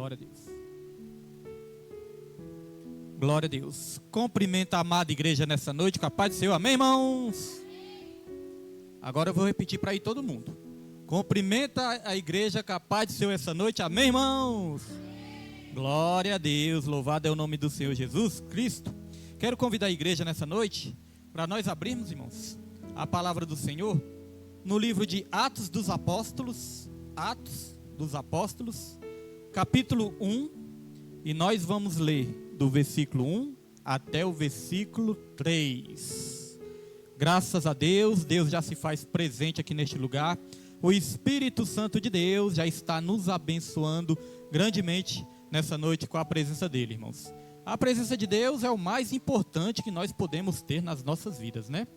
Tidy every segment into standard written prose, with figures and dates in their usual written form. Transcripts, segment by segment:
Glória a Deus. Glória a Deus. Cumprimenta a amada igreja nessa noite com a paz do Senhor. Amém, irmãos? Agora eu vou repetir para aí todo mundo. Cumprimenta a igreja com a paz do Senhor essa noite. Amém, irmãos? Glória a Deus. Louvado é o nome do Senhor Jesus Cristo. Quero convidar a igreja nessa noite para nós abrirmos, irmãos, a palavra do Senhor no livro de Atos dos Apóstolos, capítulo 1, e nós vamos ler do versículo 1 até o versículo 3. Graças a Deus, Deus já se faz presente aqui neste lugar. O Espírito Santo de Deus já está nos abençoando grandemente nessa noite com a presença dele, irmãos. A presença de Deus é o mais importante que nós podemos ter nas nossas vidas, né?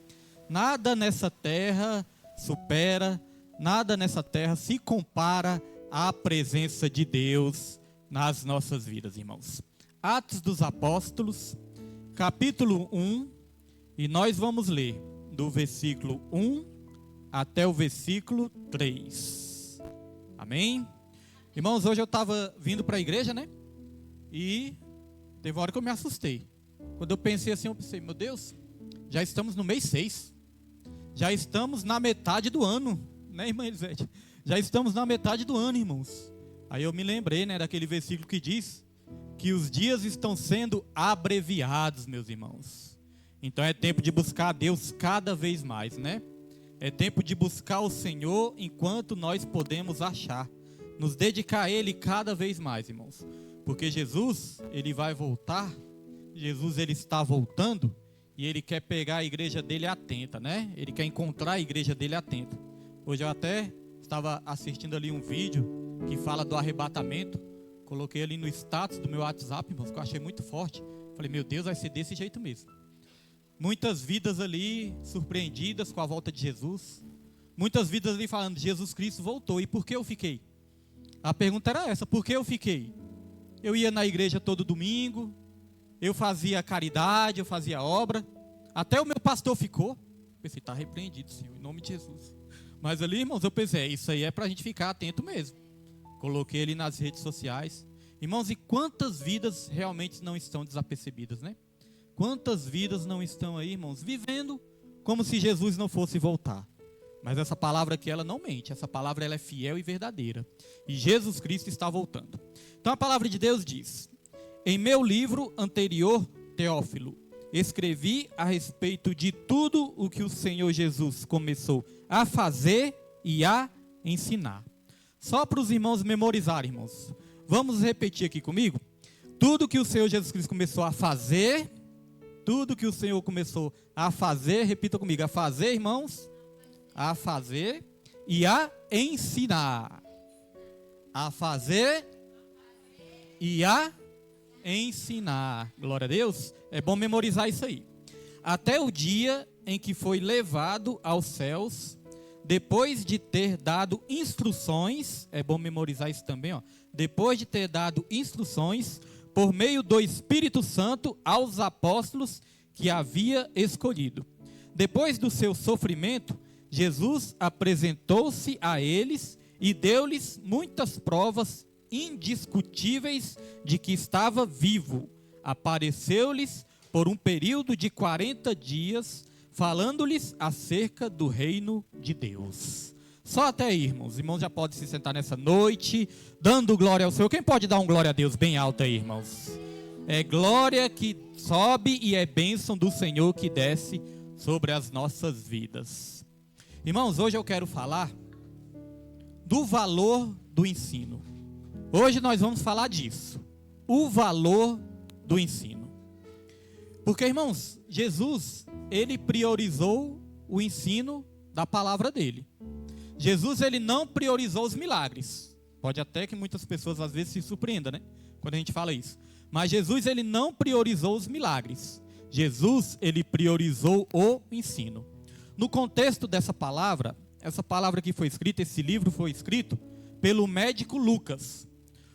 Nada nessa terra supera, nada nessa terra se compara à presença de Deus nas nossas vidas, irmãos. Atos dos Apóstolos, capítulo 1, e nós vamos ler do versículo 1 até o versículo 3. Amém? Irmãos, hoje eu estava vindo para a igreja, né? E teve uma hora que eu me assustei. Quando eu pensei assim, eu pensei, meu Deus, já estamos no mês 6. Já estamos na metade do ano, né, irmã Elisete? Já estamos na metade do ano, irmãos. Aí eu me lembrei, né, daquele versículo que diz que os dias estão sendo abreviados, meus irmãos. Então é tempo de buscar a Deus cada vez mais, né? É tempo de buscar o Senhor enquanto nós podemos achar. Nos dedicar a Ele cada vez mais, irmãos. Porque Jesus, Ele vai voltar. Jesus, Ele está voltando. E Ele quer pegar a igreja dele atenta, né? Ele quer encontrar a igreja dele atenta. Hoje eu até estava assistindo ali um vídeo que fala do arrebatamento. Coloquei ali no status do meu WhatsApp, irmãos, que eu achei muito forte. Falei, meu Deus, vai ser desse jeito mesmo. Muitas vidas ali surpreendidas com a volta de Jesus. Muitas vidas ali falando, Jesus Cristo voltou. E por que eu fiquei? A pergunta era essa, por que eu fiquei? Eu ia na igreja todo domingo, eu fazia caridade, eu fazia obra. Até o meu pastor ficou. Pensei, está repreendido, Senhor, em nome de Jesus. Mas ali, irmãos, eu pensei, isso aí é para a gente ficar atento mesmo. Coloquei ele nas redes sociais. Irmãos, e quantas vidas realmente não estão desapercebidas, né? Quantas vidas não estão aí, irmãos, vivendo como se Jesus não fosse voltar. Mas essa palavra aqui, ela não mente. Essa palavra, ela é fiel e verdadeira. E Jesus Cristo está voltando. Então a palavra de Deus diz: em meu livro anterior, Teófilo, escrevi a respeito de tudo o que o Senhor Jesus começou a fazer e a ensinar. Só para os irmãos memorizarem, irmãos. Vamos repetir aqui comigo? Tudo que o Senhor Jesus Cristo começou a fazer, tudo que o Senhor começou a fazer, repita comigo, a fazer, irmãos, a fazer e a ensinar. A fazer e a ensinar. Glória a Deus. É bom memorizar isso aí. Até o dia em que foi levado aos céus, depois de ter dado instruções, é bom memorizar isso também, ó. Depois de ter dado instruções por meio do Espírito Santo aos apóstolos que havia escolhido. Depois do seu sofrimento, Jesus apresentou-se a eles e deu-lhes muitas provas indiscutíveis de que estava vivo. Apareceu-lhes por um período de 40 dias, falando-lhes acerca do reino de Deus. Só até aí, irmãos. Os irmãos já podem se sentar nessa noite, dando glória ao Senhor. Quem pode dar um glória a Deus bem alto aí, irmãos? É glória que sobe e é bênção do Senhor que desce sobre as nossas vidas. Irmãos, hoje eu quero falar do valor do ensino. Hoje nós vamos falar disso. O valor do ensino. Porque, irmãos, Jesus, ele priorizou o ensino da palavra dele. Jesus, ele não priorizou os milagres. Pode até que muitas pessoas às vezes se surpreendam, né? Quando a gente fala isso. Mas Jesus, ele não priorizou os milagres. Jesus, ele priorizou o ensino. No contexto dessa palavra, essa palavra que foi escrita, esse livro foi escrito pelo médico Lucas.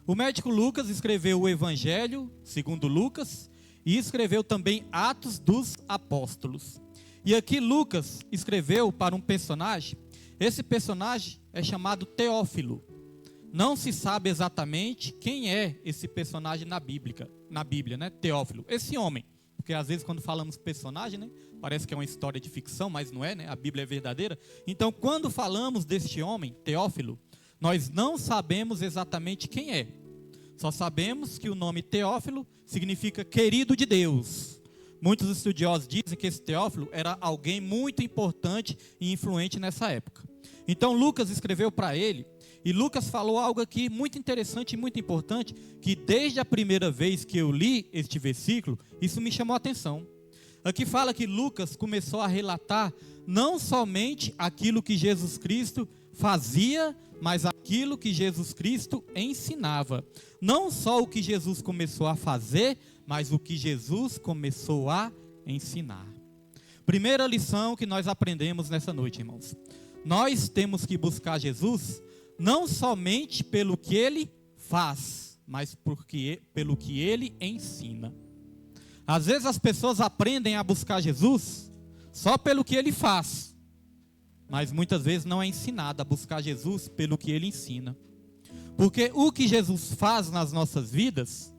O médico Lucas escreveu o Evangelho segundo Lucas e escreveu também Atos dos Apóstolos. E aqui Lucas escreveu para um personagem. Esse personagem é chamado Teófilo. não se sabe exatamente quem é esse personagem na Bíblia, né? Teófilo, esse homem. Porque às vezes quando falamos personagem, né, parece que é uma história de ficção, mas não é, né? A Bíblia é verdadeira. Então, quando falamos deste homem, Teófilo, nós não sabemos exatamente quem é. Só sabemos que o nome Teófilo significa querido de Deus. Muitos estudiosos dizem que esse Teófilo era alguém muito importante e influente nessa época. Então Lucas escreveu para ele, e Lucas falou algo aqui muito interessante e muito importante, que desde a primeira vez que eu li este versículo, isso me chamou a atenção. Aqui fala que Lucas começou a relatar não somente aquilo que Jesus Cristo fazia, mas aquilo que Jesus Cristo ensinava. Não só o que Jesus começou a fazer, mas o que Jesus começou a ensinar. Primeira lição que nós aprendemos nessa noite, irmãos. Nós temos que buscar Jesus não somente pelo que Ele faz, mas pelo que Ele ensina. Às vezes as pessoas aprendem a buscar Jesus só pelo que Ele faz, mas muitas vezes não é ensinado a buscar Jesus pelo que Ele ensina. Porque o que Jesus faz nas nossas vidas,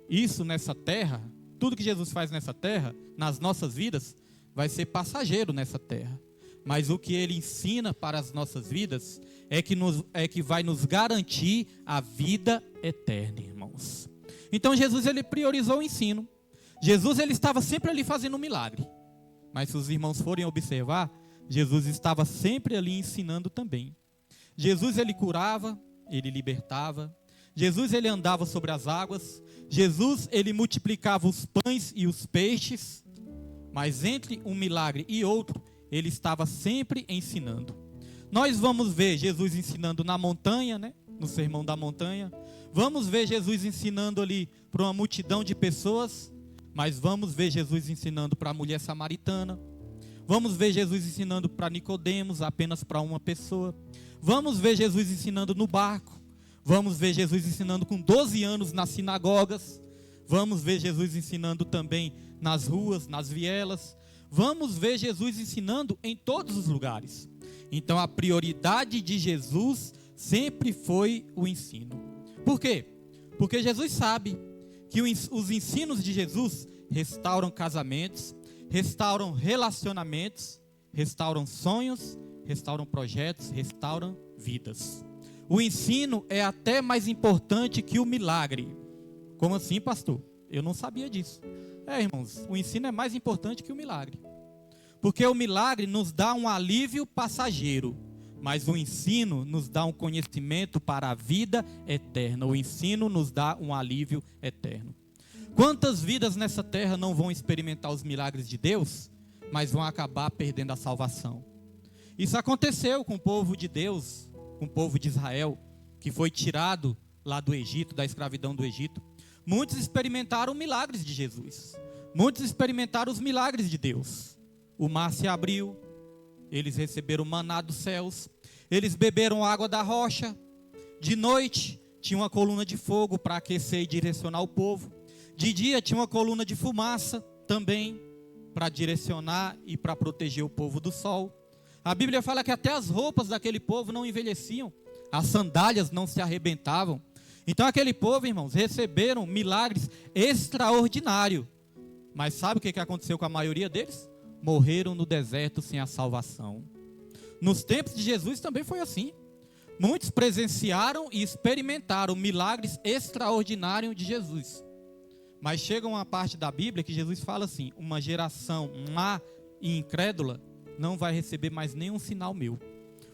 isso nessa terra, tudo que Jesus faz nessa terra, nas nossas vidas, vai ser passageiro nessa terra. Mas o que Ele ensina para as nossas vidas é que vai nos garantir a vida eterna, irmãos. Então Jesus, ele priorizou o ensino. Jesus, ele estava sempre ali fazendo um milagre. Mas se os irmãos forem observar, Jesus estava sempre ali ensinando também. Jesus, ele curava, ele libertava. Jesus, ele andava sobre as águas. Jesus, ele multiplicava os pães e os peixes. Mas entre um milagre e outro, ele estava sempre ensinando. Nós vamos ver Jesus ensinando na montanha, né? No Sermão da Montanha. Vamos ver Jesus ensinando ali para uma multidão de pessoas. Mas vamos ver Jesus ensinando para a mulher samaritana. Vamos ver Jesus ensinando para Nicodemos, apenas para uma pessoa. Vamos ver Jesus ensinando no barco. Vamos ver Jesus ensinando com 12 anos nas sinagogas. Vamos ver Jesus ensinando também nas ruas, nas vielas. Vamos ver Jesus ensinando em todos os lugares. Então a prioridade de Jesus sempre foi o ensino. Por quê? Porque Jesus sabe que os ensinos de Jesus restauram casamentos, restauram relacionamentos, restauram sonhos, restauram projetos, restauram vidas. O ensino é até mais importante que o milagre. Como assim, pastor? Eu não sabia disso. Irmãos, o ensino é mais importante que o milagre. Porque o milagre nos dá um alívio passageiro, mas o ensino nos dá um conhecimento para a vida eterna. O ensino nos dá um alívio eterno. Quantas vidas nessa terra não vão experimentar os milagres de Deus, mas vão acabar perdendo a salvação? Isso aconteceu com o povo de Deus, com o povo de Israel, que foi tirado lá do Egito, da escravidão do Egito. Muitos experimentaram milagres de Jesus. Muitos experimentaram os milagres de Deus. O mar se abriu, eles receberam maná dos céus, eles beberam água da rocha. De noite tinha uma coluna de fogo para aquecer e direcionar o povo. De dia tinha uma coluna de fumaça também para direcionar e para proteger o povo do sol. A Bíblia fala que até as roupas daquele povo não envelheciam, as sandálias não se arrebentavam. Então aquele povo, irmãos, receberam milagres extraordinários. Mas sabe o que aconteceu com a maioria deles? Morreram no deserto sem a salvação. Nos tempos de Jesus também foi assim. Muitos presenciaram e experimentaram milagres extraordinários de Jesus. Mas chega uma parte da Bíblia que Jesus fala assim: uma geração má e incrédula não vai receber mais nenhum sinal meu.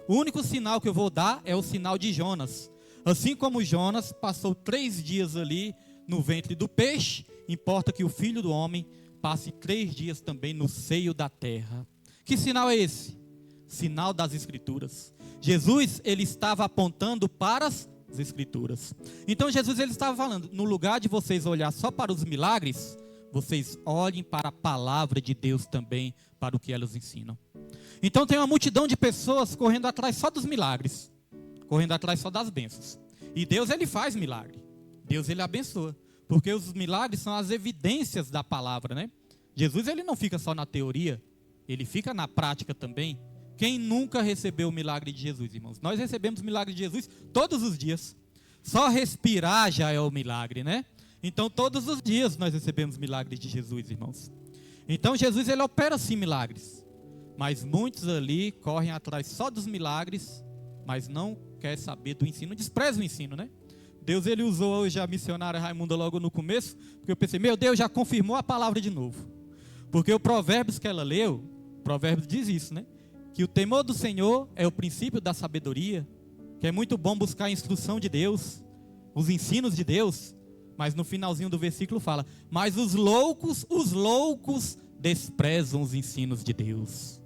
O único sinal que eu vou dar é o sinal de Jonas. Assim como Jonas passou 3 dias ali no ventre do peixe, importa que o Filho do Homem passe 3 dias também no seio da terra. Que sinal é esse? Sinal das Escrituras. Jesus, ele estava apontando para as Escrituras. Então Jesus, ele estava falando: no lugar de vocês olhar só para os milagres, vocês olhem para a palavra de Deus também, para o que elas ensinam. Então tem uma multidão de pessoas correndo atrás só dos milagres, correndo atrás só das bênçãos. E Deus, ele faz milagre. Deus, ele abençoa. Porque os milagres são as evidências da palavra, né? Jesus, ele não fica só na teoria, ele fica na prática também. Quem nunca recebeu o milagre de Jesus, irmãos? Nós recebemos o milagre de Jesus todos os dias. Só respirar já é o milagre, né? Então todos os dias nós recebemos milagres de Jesus, irmãos. Então Jesus, ele opera sim milagres. Mas muitos ali correm atrás só dos milagres, mas não quer saber do ensino, despreza o ensino, né? Deus, ele usou hoje a missionária Raimunda logo no começo, porque eu pensei, meu Deus, já confirmou a palavra de novo. Porque o Provérbios que ela leu, Provérbios diz isso, né? Que o temor do Senhor é o princípio da sabedoria, que é muito bom buscar a instrução de Deus, os ensinos de Deus, mas no finalzinho do versículo fala, mas os loucos desprezam os ensinos de Deus.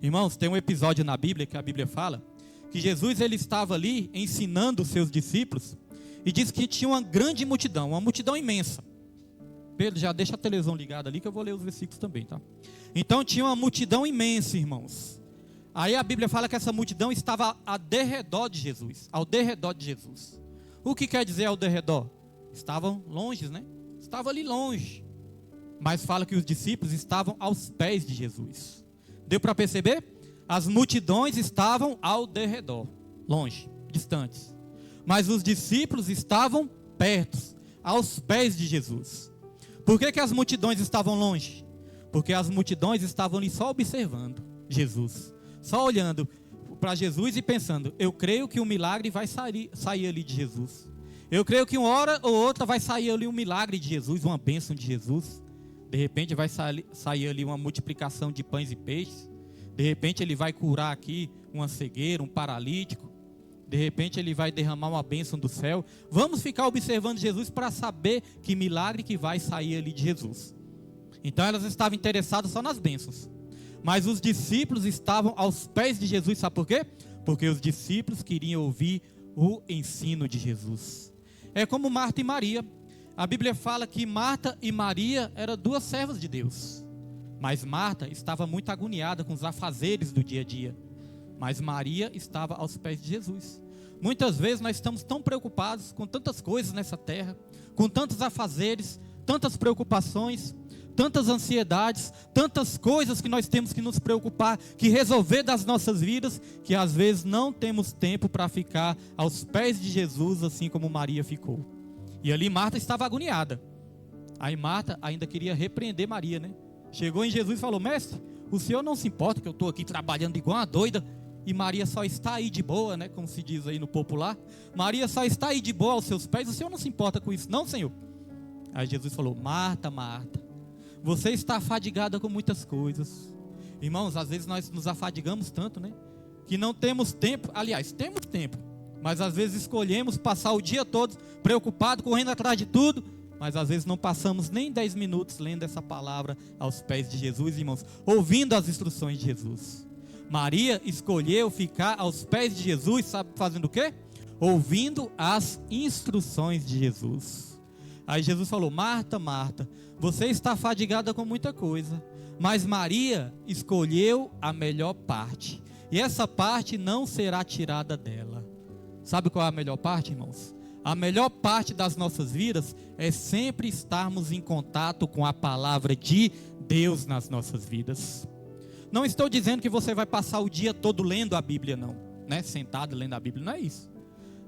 Irmãos, tem um episódio na Bíblia, que a Bíblia fala, que Jesus, ele estava ali ensinando os seus discípulos, e diz que tinha uma grande multidão, uma multidão imensa. Pedro, já deixa a televisão ligada ali, que eu vou ler os versículos também, tá? Então tinha uma multidão imensa, irmãos. Aí a Bíblia fala que essa multidão estava ao derredor de Jesus, ao derredor de Jesus. O que quer dizer ao derredor? Estavam longe, né? Estavam ali longe. Mas fala que os discípulos estavam aos pés de Jesus. Deu para perceber? As multidões estavam ao derredor, longe, distantes. Mas os discípulos estavam perto, aos pés de Jesus. Por que as multidões estavam longe? Porque as multidões estavam ali só observando Jesus. Só olhando para Jesus e pensando, eu creio que um milagre vai sair ali de Jesus. Eu creio que uma hora ou outra vai sair ali um milagre de Jesus, uma bênção de Jesus. De repente vai sair ali uma multiplicação de pães e peixes. De repente ele vai curar aqui uma cegueira, um paralítico. De repente ele vai derramar uma bênção do céu. Vamos ficar observando Jesus para saber que milagre que vai sair ali de Jesus. Então elas estavam interessadas só nas bênçãos. Mas os discípulos estavam aos pés de Jesus, sabe por quê? Porque os discípulos queriam ouvir o ensino de Jesus. É como Marta e Maria. A Bíblia fala que Marta e Maria eram duas servas de Deus. Mas Marta estava muito agoniada com os afazeres do dia a dia. Mas Maria estava aos pés de Jesus. Muitas vezes nós estamos tão preocupados com tantas coisas nessa terra, com tantos afazeres, tantas preocupações, tantas ansiedades, tantas coisas que nós temos que nos preocupar, que resolver das nossas vidas, que às vezes não temos tempo para ficar aos pés de Jesus, assim como Maria ficou. E ali Marta estava agoniada. Aí Marta ainda queria repreender Maria, né? Chegou em Jesus e falou, mestre, o senhor não se importa que eu estou aqui trabalhando igual uma doida, e Maria só está aí de boa, né? Como se diz aí no popular. Maria só está aí de boa aos seus pés, o senhor não se importa com isso, não, Senhor? Aí Jesus falou, Marta, Marta, você está afadigada com muitas coisas. Irmãos, às vezes nós nos afadigamos tanto, né? Que não temos tempo, aliás, temos tempo, mas às vezes escolhemos passar o dia todo preocupado, correndo atrás de tudo, mas às vezes não passamos nem 10 minutos lendo essa palavra aos pés de Jesus, irmãos, ouvindo as instruções de Jesus. Maria escolheu ficar aos pés de Jesus, sabe fazendo o quê? Ouvindo as instruções de Jesus. Aí Jesus falou, Marta, Marta, você está fadigada com muita coisa, mas Maria escolheu a melhor parte, e essa parte não será tirada dela. Sabe qual é a melhor parte, irmãos? A melhor parte das nossas vidas é sempre estarmos em contato com a palavra de Deus nas nossas vidas. Não estou dizendo que você vai passar o dia todo lendo a Bíblia, não, né? Sentado lendo a Bíblia, não é isso.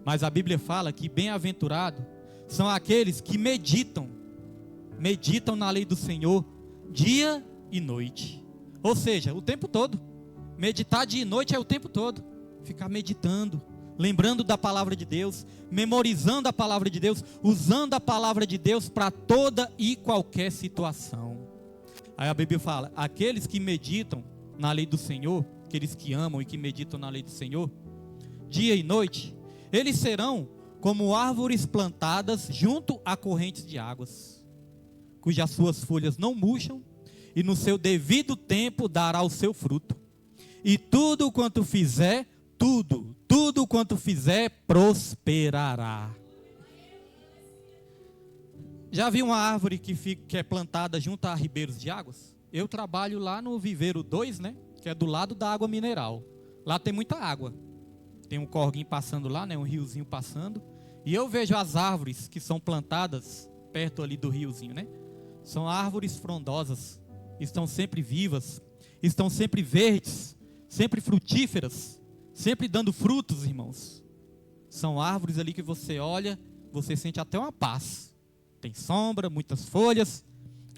Mas a Bíblia fala que bem-aventurado são aqueles que meditam na lei do Senhor dia e noite. Ou seja, o tempo todo. Meditar dia e noite é o tempo todo. Ficar meditando, lembrando da palavra de Deus, memorizando a palavra de Deus, usando a palavra de Deus para toda e qualquer situação. Aí a Bíblia fala, aqueles que meditam na lei do Senhor, aqueles que amam e que meditam na lei do Senhor, dia e noite, eles serão como árvores plantadas junto a correntes de águas, cujas suas folhas não murcham, e no seu devido tempo dará o seu fruto. E tudo quanto fizer, tudo quanto fizer, prosperará. Já viu uma árvore que é plantada junto a ribeiros de águas? Eu trabalho lá no Viveiro 2, né? Que é do lado da água mineral. Lá tem muita água. Tem um corguinho passando lá, né? Um riozinho passando. E eu vejo as árvores que são plantadas perto ali do riozinho, né? São árvores frondosas. Estão sempre vivas. Estão sempre verdes. Sempre frutíferas. Sempre dando frutos, irmãos. São árvores ali que você olha, você sente até uma paz. Tem sombra, muitas folhas.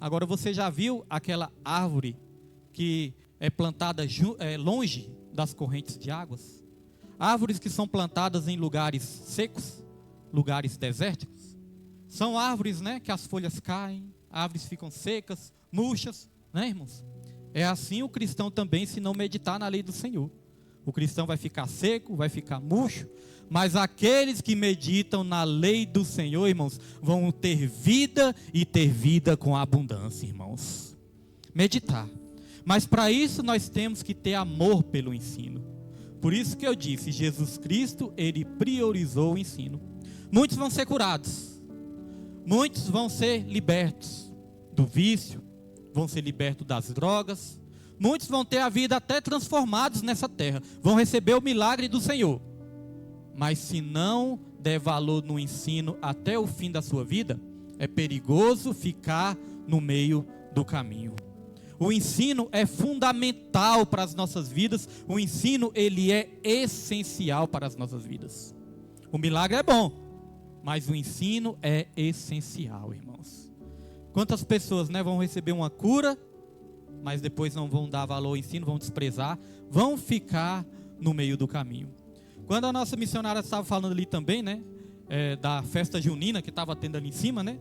Agora você já viu aquela árvore que é plantada longe das correntes de águas? Árvores que são plantadas em lugares secos, lugares desérticos. São árvores, né, que as folhas caem, árvores ficam secas, murchas, né, irmãos? É assim o cristão também, se não meditar na lei do Senhor. O cristão vai ficar seco, vai ficar murcho, mas aqueles que meditam na lei do Senhor, irmãos, vão ter vida e ter vida com abundância, irmãos. Meditar. Mas para isso nós temos que ter amor pelo ensino. Por isso que eu disse, Jesus Cristo, ele priorizou o ensino. Muitos vão ser curados. Muitos vão ser libertos do vício, vão ser libertos das drogas. Muitos vão ter a vida até transformados nessa terra. Vão receber o milagre do Senhor. Mas se não der valor no ensino até o fim da sua vida, é perigoso ficar no meio do caminho. O ensino é fundamental para as nossas vidas. O ensino, ele é essencial para as nossas vidas. O milagre é bom, mas o ensino é essencial, irmãos. Quantas pessoas, né, vão receber uma cura, mas depois não vão dar valor ao ensino, vão desprezar, vão ficar no meio do caminho. Quando a nossa missionária estava falando ali também, né, da festa junina que estava tendo ali em cima, né,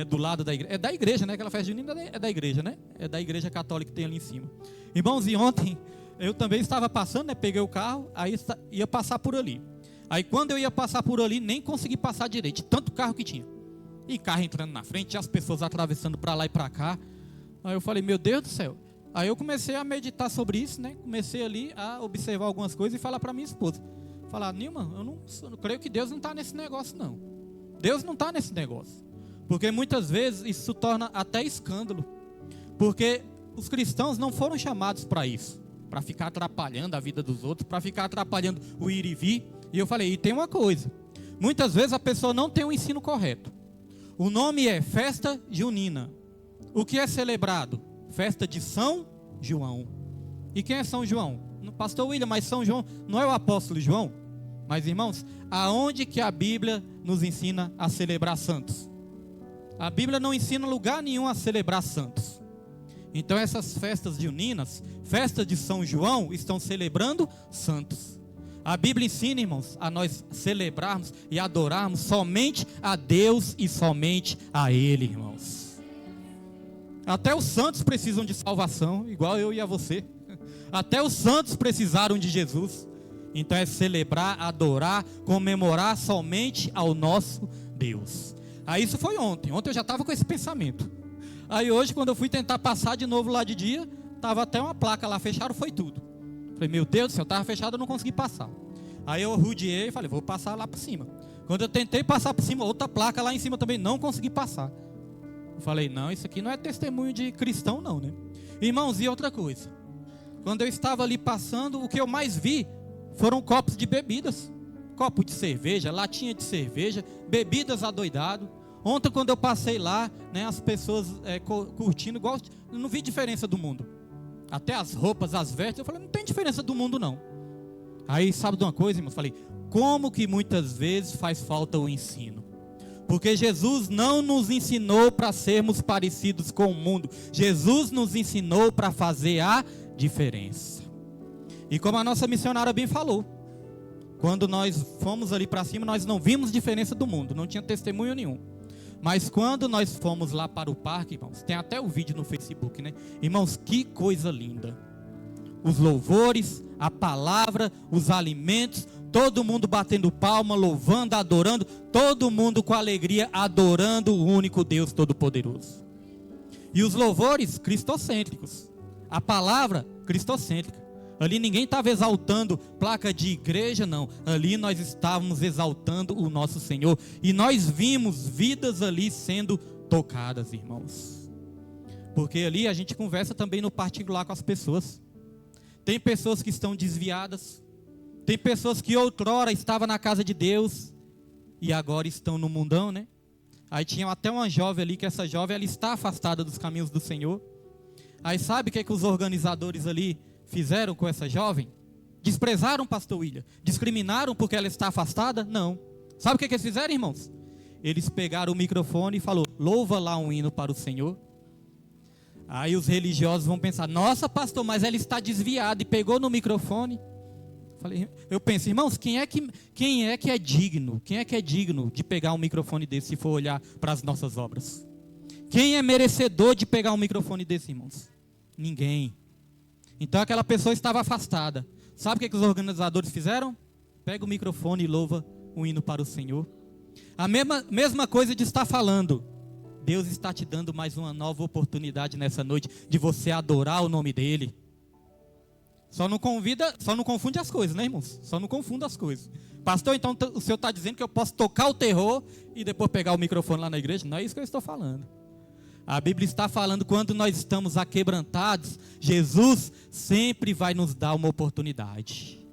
do lado da igreja, é da igreja, né, aquela festa junina é da igreja, né, é da igreja católica que tem ali em cima. Irmãos, e ontem eu também estava passando, né, peguei o carro, aí ia passar por ali. Aí quando eu ia passar por ali, nem consegui passar direito, de tanto carro que tinha. E carro entrando na frente, as pessoas atravessando para lá e para cá. Aí eu falei, meu Deus do céu. Aí eu comecei a meditar sobre isso, né, comecei ali a observar algumas coisas e falar para minha esposa. Falar, Nilma, eu não creio que Deus não está nesse negócio não. Deus não está nesse negócio. Porque muitas vezes isso se torna até escândalo. Porque os cristãos não foram chamados para isso. Para ficar atrapalhando a vida dos outros, para ficar atrapalhando o ir e vir. E eu falei, e tem uma coisa. Muitas vezes a pessoa não tem o ensino correto. O nome é festa junina. O que é celebrado? Festa de São João. E quem é São João? Pastor William, mas São João não é o apóstolo João? Mas irmãos, aonde que a Bíblia nos ensina a celebrar santos? A Bíblia não ensina lugar nenhum a celebrar santos. Então essas festas juninas, festa de São João, estão celebrando santos. A Bíblia ensina, irmãos, a nós celebrarmos e adorarmos somente a Deus e somente a Ele, irmãos. Até os santos precisam de salvação, igual eu e a você. Até os santos precisaram de Jesus. Então é celebrar, adorar, comemorar somente ao nosso Deus. Aí isso foi ontem. Ontem eu já estava com esse pensamento. Aí hoje, quando eu fui tentar passar de novo lá de dia, estava até uma placa lá, fecharam, foi tudo. Falei, meu Deus do céu, estava fechado, eu não consegui passar. Aí eu rodeei e falei, vou passar lá por cima. Quando eu tentei passar por cima, outra placa lá em cima também, não consegui passar. Eu falei, não, isso aqui não é testemunho de cristão não, né? Irmãos, e outra coisa. Quando eu estava ali passando, o que eu mais vi foram copos de bebidas. Copo de cerveja, latinha de cerveja, bebidas adoidado. Ontem quando eu passei lá, né, as pessoas curtindo, igual, eu não vi diferença do mundo. Até as roupas, as vestes, eu falei, não tem diferença do mundo não. Aí sabe de uma coisa, irmãos? Falei, como que muitas vezes faz falta o ensino? Porque Jesus não nos ensinou para sermos parecidos com o mundo. Jesus nos ensinou para fazer a diferença. E como a nossa missionária bem falou, quando nós fomos ali para cima, nós não vimos diferença do mundo, não tinha testemunho nenhum. Mas quando nós fomos lá para o parque, irmãos, tem até o vídeo no Facebook, né? Irmãos, que coisa linda. Os louvores, a palavra, os alimentos, todo mundo batendo palma, louvando, adorando, todo mundo com alegria, adorando o único Deus Todo-Poderoso. E os louvores cristocêntricos, a palavra cristocêntrica. Ali ninguém estava exaltando placa de igreja, não. Ali nós estávamos exaltando o nosso Senhor. E nós vimos vidas ali sendo tocadas, irmãos. Porque ali a gente conversa também no particular com as pessoas. Tem pessoas que estão desviadas. Tem pessoas que outrora estavam na casa de Deus e agora estão no mundão, né? Aí tinha até uma jovem ali, que essa jovem ela está afastada dos caminhos do Senhor. Aí sabe o que os organizadores ali fizeram com essa jovem? Desprezaram pastor William? Discriminaram porque ela está afastada? Não. Sabe o que eles fizeram, irmãos? Eles pegaram o microfone e falaram: louva lá um hino para o Senhor. Aí os religiosos vão pensar: nossa, pastor, mas ela está desviada e pegou no microfone. Eu penso, irmãos, quem é que é digno? Quem é que é digno de pegar um microfone desse, se for olhar para as nossas obras? Quem é merecedor de pegar um microfone desse, irmãos? Ninguém. Então aquela pessoa estava afastada. Sabe o que os organizadores fizeram? Pega o microfone e louva um hino para o Senhor. A mesma coisa de estar falando. Deus está te dando mais uma nova oportunidade nessa noite de você adorar o nome dEle. Só não confunde as coisas, né, irmãos? Só não confunda as coisas. Pastor, então o senhor está dizendo que eu posso tocar o terror e depois pegar o microfone lá na igreja? Não é isso que eu estou falando. A Bíblia está falando, quando nós estamos aquebrantados, Jesus sempre vai nos dar uma oportunidade.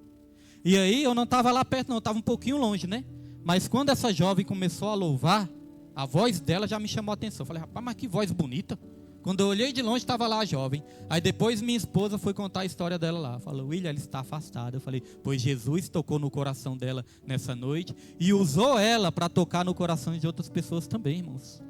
E aí eu não estava lá perto não, eu estava um pouquinho longe, né? Mas quando essa jovem começou a louvar, a voz dela já me chamou a atenção. Eu falei: rapaz, mas que voz bonita. Quando eu olhei de longe, estava lá a jovem. Aí depois minha esposa foi contar a história dela lá. Falou: William, ela está afastada. Eu falei: pois Jesus tocou no coração dela nessa noite e usou ela para tocar no coração de outras pessoas também, irmãos.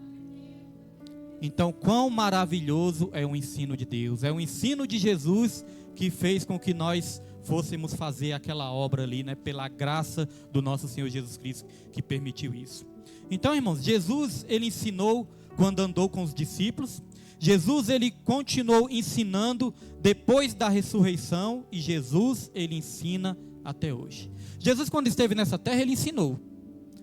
Então, quão maravilhoso é o ensino de Deus. É o ensino de Jesus que fez com que nós fôssemos fazer aquela obra ali, né? Pela graça do nosso Senhor Jesus Cristo que permitiu isso. Então, irmãos, Jesus, ele ensinou quando andou com os discípulos. Jesus, ele continuou ensinando depois da ressurreição, e Jesus, ele ensina até hoje. Jesus, quando esteve nessa terra, ele ensinou.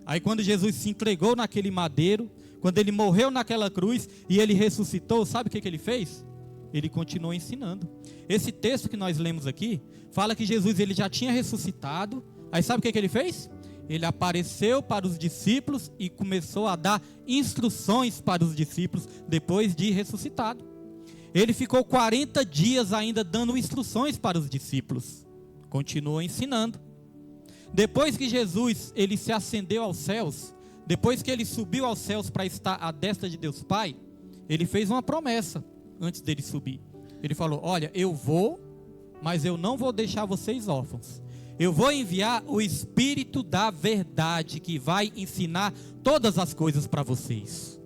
Aí quando Jesus se entregou naquele madeiro, quando ele morreu naquela cruz e ele ressuscitou, sabe o que ele fez? Ele continuou ensinando. Esse texto que nós lemos aqui, fala que Jesus, ele já tinha ressuscitado. Aí sabe o que ele fez? Ele apareceu para os discípulos e começou a dar instruções para os discípulos depois de ressuscitado. Ele ficou 40 dias ainda dando instruções para os discípulos. Continuou ensinando. Depois que Jesus, ele se ascendeu aos céus, depois que ele subiu aos céus para estar à destra de Deus Pai, ele fez uma promessa antes dele subir. Ele falou: olha, eu vou, mas eu não vou deixar vocês órfãos. Eu vou enviar o Espírito da verdade, que vai ensinar todas as coisas para vocês.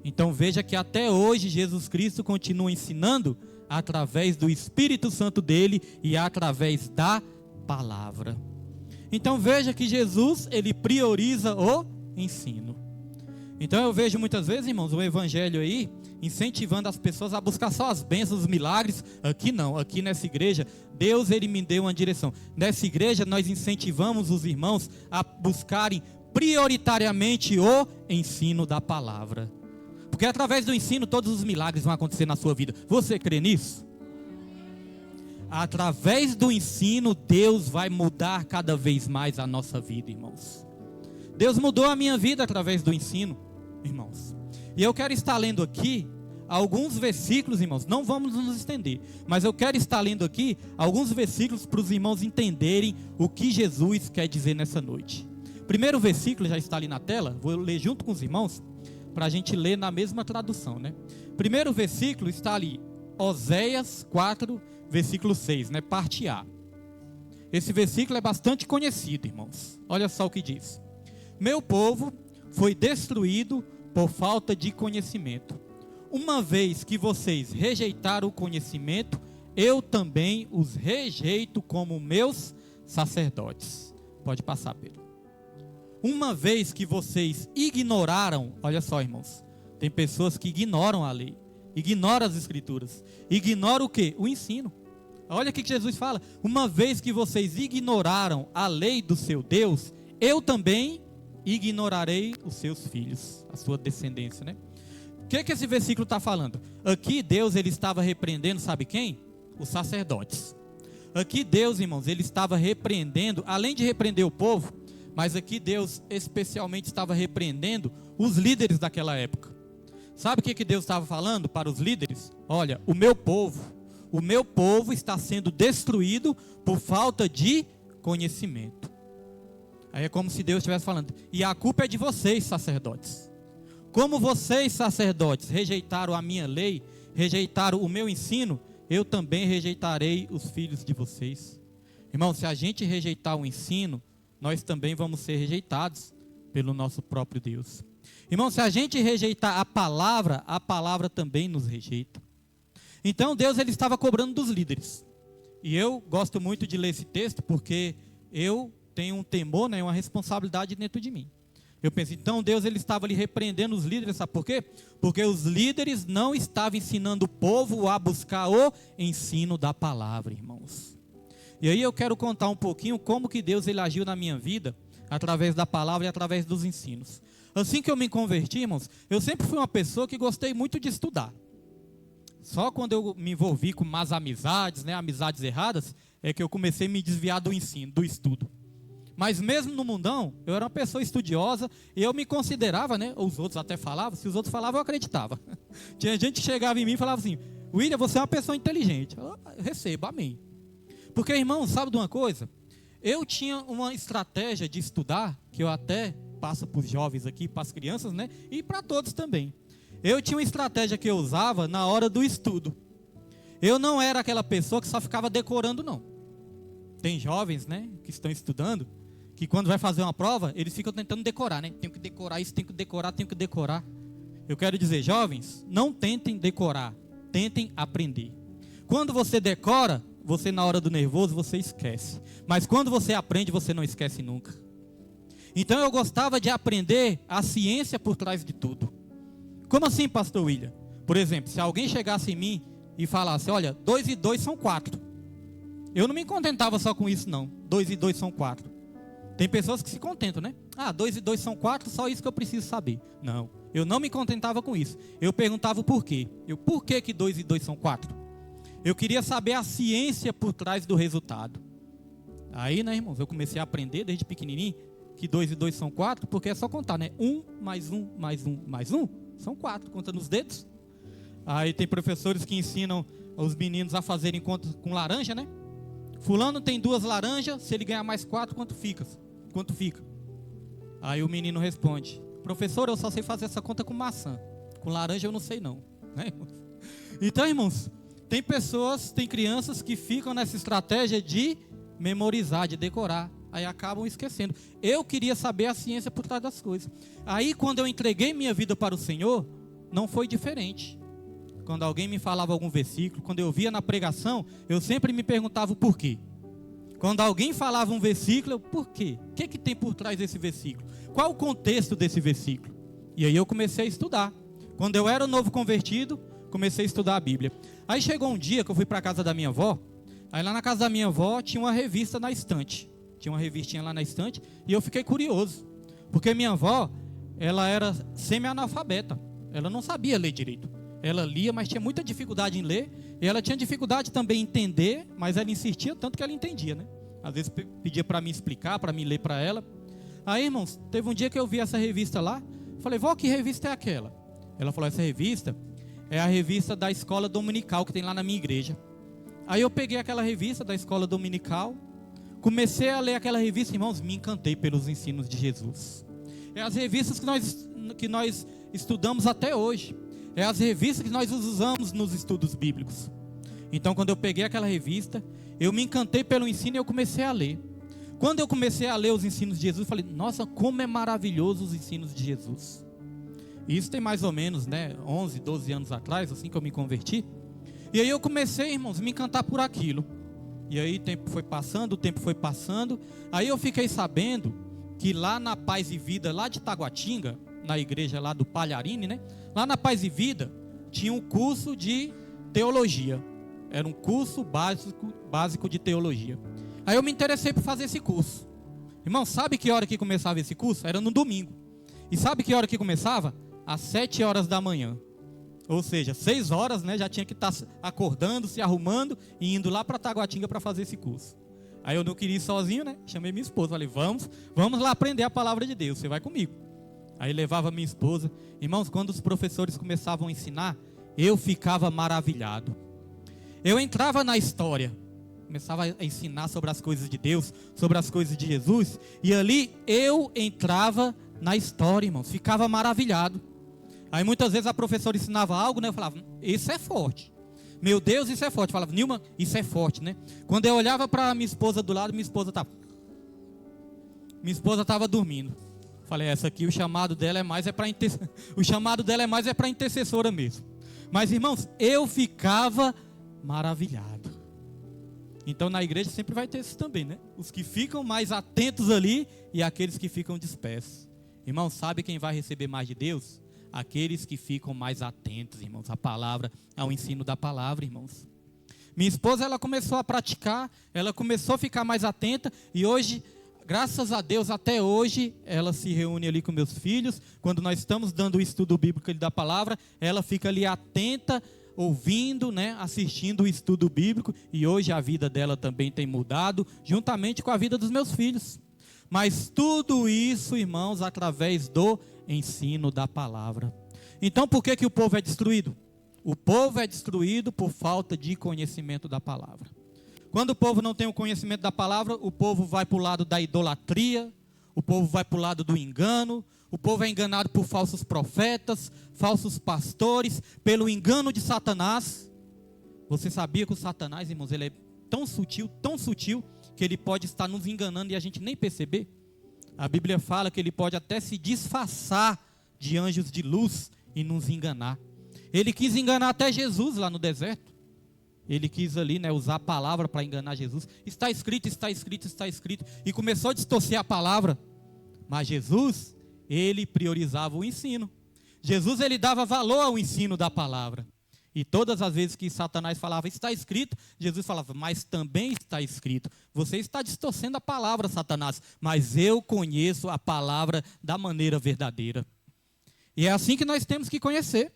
Então veja que até hoje Jesus Cristo continua ensinando através do Espírito Santo dele e através da palavra. Então veja que Jesus, ele prioriza o ensino. Então eu vejo muitas vezes, irmãos, o evangelho aí incentivando as pessoas a buscar só as bênçãos, os milagres. Aqui não, aqui nessa igreja, Deus, ele me deu uma direção. Nessa igreja nós incentivamos os irmãos a buscarem prioritariamente o ensino da palavra. Porque através do ensino todos os milagres vão acontecer na sua vida. Você crê nisso? Através do ensino, Deus vai mudar cada vez mais a nossa vida, irmãos. Deus mudou a minha vida através do ensino, irmãos. E eu quero estar lendo aqui alguns versículos, irmãos. Não vamos nos estender, mas eu quero estar lendo aqui alguns versículos para os irmãos entenderem o que Jesus quer dizer nessa noite. Primeiro versículo já está ali na tela. Vou ler junto com os irmãos, para a gente ler na mesma tradução, né? Primeiro versículo está ali, Oséias 4, versículo 6, né? Parte A. Esse versículo é bastante conhecido, irmãos. Olha só o que diz: meu povo foi destruído por falta de conhecimento. Uma vez que vocês rejeitaram o conhecimento, eu também os rejeito como meus sacerdotes. Pode passar, Pedro. Uma vez que vocês ignoraram, olha só, irmãos, tem pessoas que ignoram a lei, ignoram as escrituras, ignoram o quê? O ensino. Olha o que Jesus fala: uma vez que vocês ignoraram a lei do seu Deus, eu também ignorarei os seus filhos, a sua descendência, né? O que esse versículo está falando? Aqui Deus, ele estava repreendendo, sabe quem? Os sacerdotes. Aqui Deus, irmãos, ele estava repreendendo, além de repreender o povo, mas aqui Deus especialmente estava repreendendo os líderes daquela época. Sabe o que Deus estava falando para os líderes? Olha, o meu povo está sendo destruído por falta de conhecimento. Aí é como se Deus estivesse falando: e a culpa é de vocês, sacerdotes. Como vocês, sacerdotes, rejeitaram a minha lei, rejeitaram o meu ensino, eu também rejeitarei os filhos de vocês. Irmão, se a gente rejeitar o ensino, nós também vamos ser rejeitados pelo nosso próprio Deus. Irmão, se a gente rejeitar a palavra também nos rejeita. Então Deus ele estava cobrando dos líderes. E eu gosto muito de ler esse texto porque eu tenho um temor, né, uma responsabilidade dentro de mim. Eu penso, então Deus ele estava ali repreendendo os líderes, sabe por quê? Porque os líderes não estavam ensinando o povo a buscar o ensino da palavra, irmãos. E aí eu quero contar um pouquinho como que Deus ele agiu na minha vida, através da palavra e através dos ensinos. Assim que eu me converti, irmãos, eu sempre fui uma pessoa que gostei muito de estudar. Só quando eu me envolvi com más amizades, né, amizades erradas, é que eu comecei a me desviar do ensino, do estudo. Mas mesmo no mundão, eu era uma pessoa estudiosa e eu me considerava, né? Os outros até falavam, se os outros falavam, eu acreditava. Tinha gente que chegava em mim e falava assim, William, você é uma pessoa inteligente. Eu recebo, amém. Porque, irmão, sabe de uma coisa? Eu tinha uma estratégia de estudar, que eu até passo para os jovens aqui, para as crianças, né? E para todos também. Eu tinha uma estratégia que eu usava na hora do estudo. Eu não era aquela pessoa que só ficava decorando, não. Tem jovens, né, que estão estudando, que quando vai fazer uma prova, eles ficam tentando decorar, né? Tenho que decorar isso, tenho que decorar. Eu quero dizer, jovens, não tentem decorar, tentem aprender. Quando você decora, você na hora do nervoso, você esquece. Mas quando você aprende, você não esquece nunca. Então eu gostava de aprender a ciência por trás de tudo. Como assim, pastor William? Por exemplo, se alguém chegasse em mim e falasse, olha, 2 e 2 são 4. Eu não me contentava só com isso, não. 2 e 2 são 4. Tem pessoas que se contentam, né? 2 e 2 são 4, só isso que eu preciso saber. Não, eu não me contentava com isso. Eu perguntava o porquê. Por que 2 e 2 são 4? Eu queria saber a ciência por trás do resultado. Aí, né, irmãos, eu comecei a aprender desde pequenininho que 2 e 2 são 4, porque é só contar, né? 1 mais 1 mais 1 mais 1 são 4, conta nos dedos. Aí tem professores que ensinam os meninos a fazerem contas com laranja, né? Fulano tem 2 laranjas, se ele ganhar mais 4, quanto fica? Aí o menino responde, professor, eu só sei fazer essa conta com maçã. Com laranja eu não sei não. Né, irmãos? Então, irmãos, tem pessoas, tem crianças que ficam nessa estratégia de memorizar, de decorar. Aí acabam esquecendo. Eu queria saber a ciência por trás das coisas. Aí quando eu entreguei minha vida para o Senhor, não foi diferente. Quando alguém me falava algum versículo, quando eu via na pregação, eu sempre me perguntava o porquê. Quando alguém falava um versículo, eu, por quê? O que tem por trás desse versículo? Qual o contexto desse versículo? E aí eu comecei a estudar. Quando eu era novo convertido, comecei a estudar a Bíblia. Aí chegou um dia que eu fui para a casa da minha avó. Aí lá na casa da minha avó tinha uma revista na estante. Tinha uma revistinha lá na estante. E eu fiquei curioso. Porque minha avó, ela era semi-analfabeta. Ela não sabia ler direito. Ela lia, mas tinha muita dificuldade em ler. E ela tinha dificuldade também em entender, mas ela insistia tanto que ela entendia, né? Às vezes pedia para mim explicar, para mim ler para ela. Aí, irmãos, teve um dia que eu vi essa revista lá. Falei, vó, que revista é aquela? Ela falou, essa revista é a revista da escola dominical que tem lá na minha igreja. Aí eu peguei aquela revista da escola dominical, comecei a ler aquela revista, irmãos, me encantei pelos ensinos de Jesus. É as revistas que nós estudamos até hoje. É as revistas que nós usamos nos estudos bíblicos. Então, quando eu peguei aquela revista, eu me encantei pelo ensino e eu comecei a ler. Quando eu comecei a ler os ensinos de Jesus, eu falei, nossa, como é maravilhoso os ensinos de Jesus. Isso tem mais ou menos, né, 11, 12 anos atrás, assim que eu me converti. E aí eu comecei, irmãos, a me encantar por aquilo. E aí o tempo foi passando. Aí eu fiquei sabendo que lá na Paz e Vida, lá de Taguatinga, na igreja lá do Palharini, né? Lá na Paz e Vida, tinha um curso de teologia. Era um curso básico de teologia. Aí eu me interessei por fazer esse curso. Irmão, sabe que hora que começava esse curso? Era no domingo. E sabe que hora que começava? Às 7 horas da manhã. Ou seja, 6 horas, né, já tinha que estar acordando, se arrumando e indo lá para Taguatinga para fazer esse curso. Aí eu não queria ir sozinho, né? Chamei minha esposa, falei, vamos lá aprender a palavra de Deus, você vai comigo. Aí levava minha esposa. Irmãos, quando os professores começavam a ensinar, eu ficava maravilhado. Eu entrava na história, começava a ensinar sobre as coisas de Deus, sobre as coisas de Jesus, e ali eu entrava na história, irmãos, ficava maravilhado. Aí muitas vezes a professora ensinava algo, né? Eu falava, isso é forte. Meu Deus, isso é forte. Eu falava, Nilma, isso é forte, né? Quando eu olhava para minha esposa do lado, minha esposa estava dormindo. Falei, essa aqui o chamado dela é mais para intercessora mesmo. Mas irmãos, eu ficava maravilhado. Então na igreja sempre vai ter isso também, né? Os que ficam mais atentos ali e aqueles que ficam dispersos. Irmão, sabe quem vai receber mais de Deus? Aqueles que ficam mais atentos, irmãos, à palavra, ao ensino da palavra, irmãos. Minha esposa, ela começou a praticar, ela começou a ficar mais atenta e hoje, graças a Deus, até hoje, ela se reúne ali com meus filhos. Quando nós estamos dando o estudo bíblico ali da palavra, ela fica ali atenta, ouvindo, né, assistindo o estudo bíblico. E hoje a vida dela também tem mudado, juntamente com a vida dos meus filhos. Mas tudo isso, irmãos, através do ensino da palavra. Então por que o povo é destruído? O povo é destruído por falta de conhecimento da palavra. Quando o povo não tem o conhecimento da palavra, o povo vai para o lado da idolatria, o povo vai para o lado do engano, o povo é enganado por falsos profetas, falsos pastores, pelo engano de Satanás. Você sabia que o Satanás, irmãos, ele é tão sutil, que ele pode estar nos enganando e a gente nem perceber? A Bíblia fala que ele pode até se disfarçar de anjos de luz e nos enganar. Ele quis enganar até Jesus lá no deserto. Ele quis ali, né, usar a palavra para enganar Jesus. Está escrito, está escrito, está escrito. E começou a distorcer a palavra. Mas Jesus, ele priorizava o ensino. Jesus, ele dava valor ao ensino da palavra. E todas as vezes que Satanás falava, está escrito, Jesus falava, mas também está escrito. Você está distorcendo a palavra, Satanás, mas eu conheço a palavra da maneira verdadeira. E é assim que nós temos que conhecer,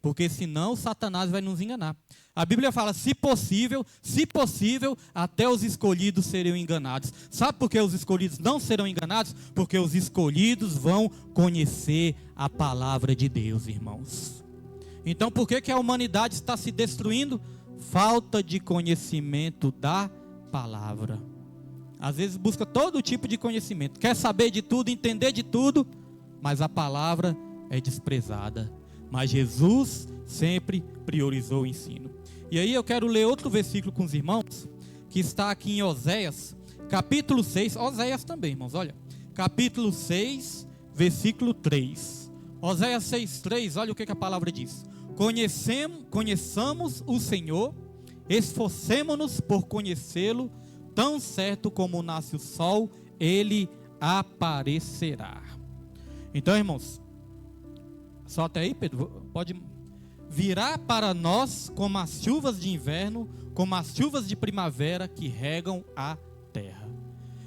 porque senão Satanás vai nos enganar. A Bíblia fala, se possível, até os escolhidos seriam enganados. Sabe por que os escolhidos não serão enganados? Porque os escolhidos vão conhecer a palavra de Deus, irmãos. Então por que a humanidade está se destruindo? Falta de conhecimento da palavra. Às vezes busca todo tipo de conhecimento, quer saber de tudo, entender de tudo, mas a palavra é desprezada. Mas Jesus sempre priorizou o ensino. E aí eu quero ler outro versículo com os irmãos, que está aqui em Oséias, capítulo 6, Oséias também, irmãos, olha, capítulo 6, versículo 3. Oséias 6,3, olha o que a palavra diz. Conheçamos o Senhor, esforcemo-nos por conhecê-lo, tão certo como nasce o sol, ele aparecerá. Então, irmãos, só até aí, Pedro, pode virá para nós como as chuvas de inverno, como as chuvas de primavera que regam a terra.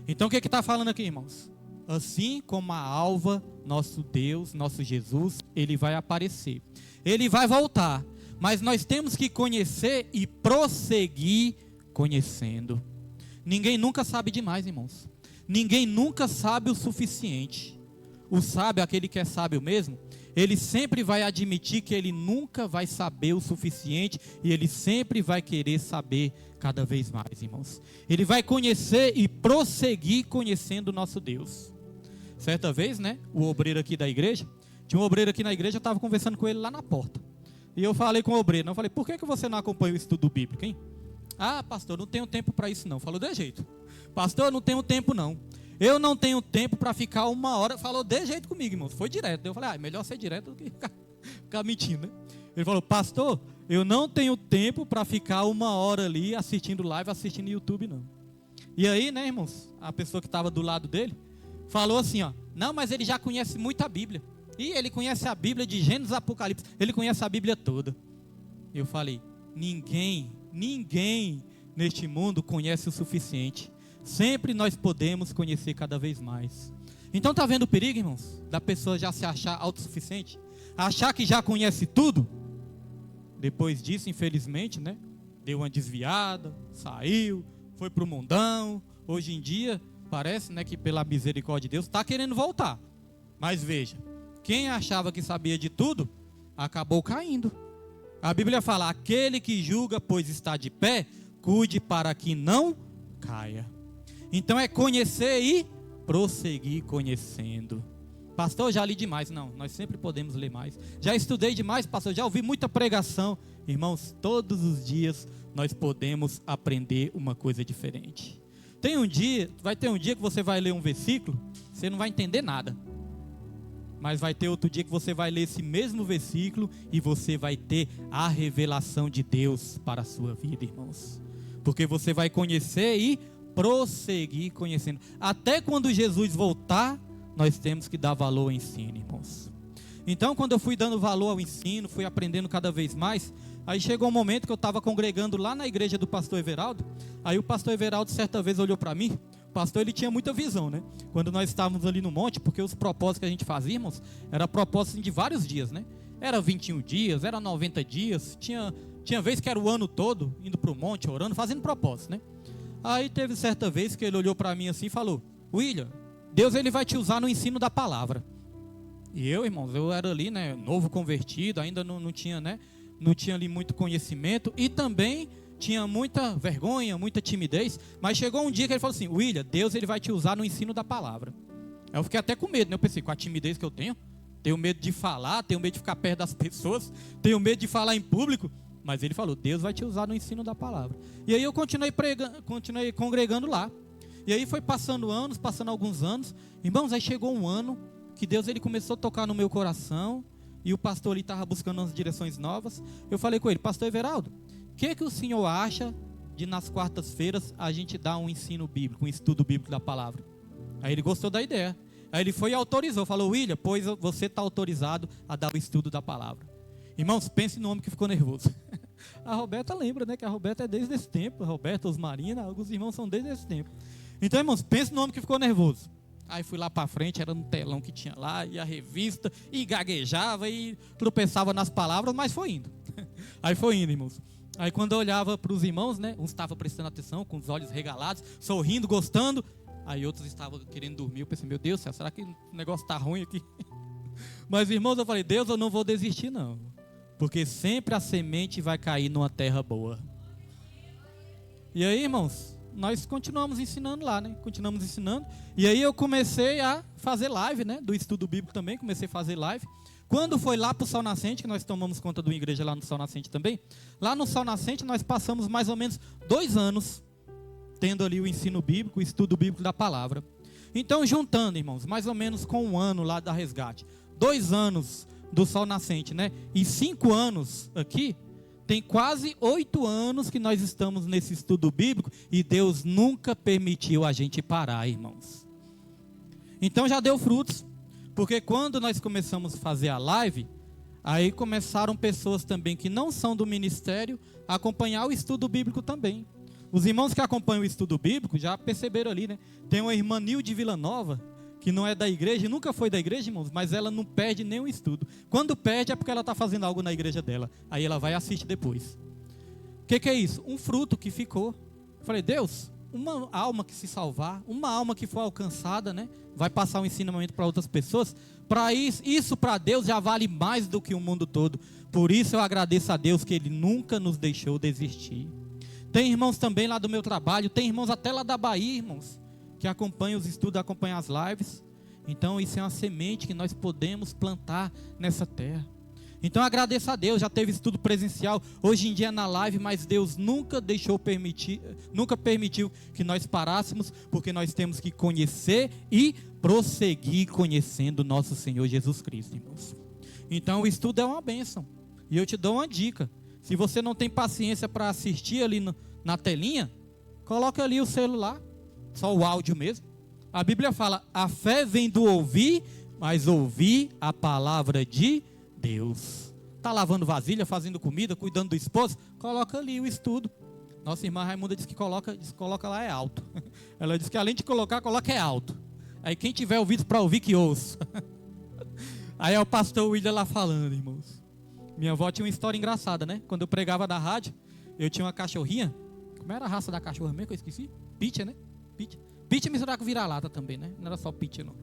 Então o que está falando aqui, irmãos? Assim como a alva, nosso Deus, nosso Jesus, ele vai aparecer. Ele vai voltar, mas nós temos que conhecer e prosseguir conhecendo. Ninguém nunca sabe demais, irmãos. Ninguém nunca sabe o suficiente. O sábio, aquele que é sábio mesmo, ele sempre vai admitir que ele nunca vai saber o suficiente e ele sempre vai querer saber cada vez mais, irmãos. Ele vai conhecer e prosseguir conhecendo o nosso Deus. Certa vez, né, o obreiro aqui da igreja, tinha um obreiro aqui na igreja, eu estava conversando com ele lá na porta. E eu falei com o obreiro, eu falei, por que você não acompanha o estudo bíblico, hein? Ah, pastor, não tenho tempo para isso não. Falou de jeito. Pastor, não tenho tempo não. Eu não tenho tempo para ficar 1 hora. Falou de jeito comigo, irmãos. Foi direto. Eu falei, melhor ser direto do que ficar mentindo, né? Ele falou, pastor, eu não tenho tempo para ficar 1 hora ali assistindo live, assistindo YouTube, não. E aí, né, irmãos, a pessoa que estava do lado dele falou assim, ó, não, mas ele já conhece muito a Bíblia. E ele conhece a Bíblia de Gênesis a Apocalipse. Ele conhece a Bíblia toda. Eu falei, ninguém neste mundo conhece o suficiente. Sempre nós podemos conhecer cada vez mais. Então está vendo o perigo, irmãos? Da pessoa já se achar autossuficiente? Achar que já conhece tudo? Depois disso, infelizmente, né? Deu uma desviada, saiu, foi para o mundão. Hoje em dia, parece, né, que pela misericórdia de Deus, está querendo voltar. Mas veja, quem achava que sabia de tudo, acabou caindo. A Bíblia fala, aquele que julga, pois está de pé, cuide para que não caia. Então é conhecer e prosseguir conhecendo. Pastor, já li demais. Não, nós sempre podemos ler mais. Já estudei demais, pastor, já ouvi muita pregação. Irmãos, todos os dias nós podemos aprender uma coisa diferente. Vai ter um dia que você vai ler um versículo, você não vai entender nada. Mas vai ter outro dia que você vai ler esse mesmo versículo e você vai ter a revelação de Deus para a sua vida, irmãos. Porque você vai conhecer e prosseguir conhecendo. Até quando Jesus voltar, nós temos que dar valor ao ensino, irmãos. Então, quando eu fui dando valor ao ensino, fui aprendendo cada vez mais, aí chegou um momento que eu estava congregando lá na igreja do pastor Everaldo. Aí o pastor Everaldo certa vez olhou para mim. O pastor, ele tinha muita visão, né? Quando nós estávamos ali no monte, porque os propósitos que a gente fazia, irmãos, era propósito de vários dias, né? Era 21 dias, era 90 dias, tinha vez que era o ano todo, indo para o monte, orando, fazendo propósito, né? Aí teve certa vez que ele olhou para mim assim e falou: William, Deus, ele vai te usar no ensino da palavra. E eu, irmãos, eu era ali, né, novo convertido, ainda não tinha, né, não tinha ali muito conhecimento e também tinha muita vergonha, muita timidez, mas chegou um dia que ele falou assim: William, Deus, ele vai te usar no ensino da palavra. Aí eu fiquei até com medo, né? Eu pensei, com a timidez que eu tenho medo de falar, tenho medo de ficar perto das pessoas, tenho medo de falar em público, mas ele falou: Deus vai te usar no ensino da palavra. E aí eu continuei congregando lá. E aí foi passando anos, passando alguns anos, irmãos, aí chegou um ano que Deus, ele começou a tocar no meu coração, e o pastor ali estava buscando umas direções novas. Eu falei com ele: Pastor Everaldo, o que o senhor acha de nas quartas-feiras a gente dar um ensino bíblico, um estudo bíblico da palavra? Aí ele gostou da ideia. Aí ele foi e autorizou, falou: William, pois você está autorizado a dar o estudo da palavra. Irmãos, pense no homem que ficou nervoso. A Roberta lembra, né, que a Roberta é desde esse tempo, a Roberta, os Marina, alguns irmãos são desde esse tempo. Então, irmãos, pense no homem que ficou nervoso. Aí fui lá para frente, era no telão que tinha lá, e a revista, e gaguejava, e tropeçava nas palavras, mas foi indo. Aí foi indo, irmãos. Aí quando eu olhava para os irmãos, né, uns estavam prestando atenção, com os olhos regalados, sorrindo, gostando. Aí outros estavam querendo dormir. Eu pensei: meu Deus do céu, será que o negócio está ruim aqui? Mas, irmãos, eu falei: Deus, eu não vou desistir não, porque sempre a semente vai cair numa terra boa. E aí, irmãos, nós continuamos ensinando lá, né? Continuamos ensinando. E aí eu comecei a fazer live, né? Do estudo bíblico também, comecei a fazer live. Quando foi lá para o Sol Nascente, que nós tomamos conta de uma igreja lá no Sol Nascente também, lá no Sol Nascente nós passamos mais ou menos 2 anos tendo ali o ensino bíblico, o estudo bíblico da palavra. Então, juntando, irmãos, mais ou menos com 1 ano lá da Resgate, 2 anos do Sol Nascente, né? E 5 anos aqui, tem quase 8 anos que nós estamos nesse estudo bíblico e Deus nunca permitiu a gente parar, irmãos. Então já deu frutos, porque quando nós começamos a fazer a live, aí começaram pessoas também que não são do ministério a acompanhar o estudo bíblico também. Os irmãos que acompanham o estudo bíblico já perceberam ali, né? Tem uma irmã Nilde Vila Nova, que não é da igreja, nunca foi da igreja, irmãos, mas ela não perde nenhum estudo. Quando perde é porque ela está fazendo algo na igreja dela. Aí ela vai e assiste depois. O que é isso? Um fruto que ficou. Eu falei: Deus, uma alma que se salvar, uma alma que for alcançada, né? Vai passar um ensinamento para outras pessoas. Para isso para Deus já vale mais do que o mundo todo. Por isso eu agradeço a Deus que Ele nunca nos deixou desistir. Tem irmãos também lá do meu trabalho, tem irmãos até lá da Bahia, irmãos, que acompanham os estudos, acompanham as lives. Então isso é uma semente que nós podemos plantar nessa terra. Então agradeço a Deus, já teve estudo presencial, hoje em dia na live, mas Deus nunca permitiu que nós parássemos, porque nós temos que conhecer e prosseguir conhecendo nosso Senhor Jesus Cristo, irmãos. Então o estudo é uma bênção, e eu te dou uma dica: se você não tem paciência para assistir ali na telinha, coloca ali o celular, só o áudio mesmo. A Bíblia fala: a fé vem do ouvir, mas ouvir a palavra de Deus. Está lavando vasilha, fazendo comida, cuidando do esposo, coloca ali o estudo. Nossa irmã Raimunda disse que coloca lá é alto. Ela disse que além de coloca é alto. Aí quem tiver ouvido para ouvir, que ouça. Aí é o pastor William lá falando, irmãos. Minha avó tinha uma história engraçada, né? Quando eu pregava na rádio, eu tinha uma cachorrinha. Como era a raça da cachorra mesmo que eu esqueci? Pitcher, né? Pitcher misturar com vira-lata também, né? Não era só Pitcher, não.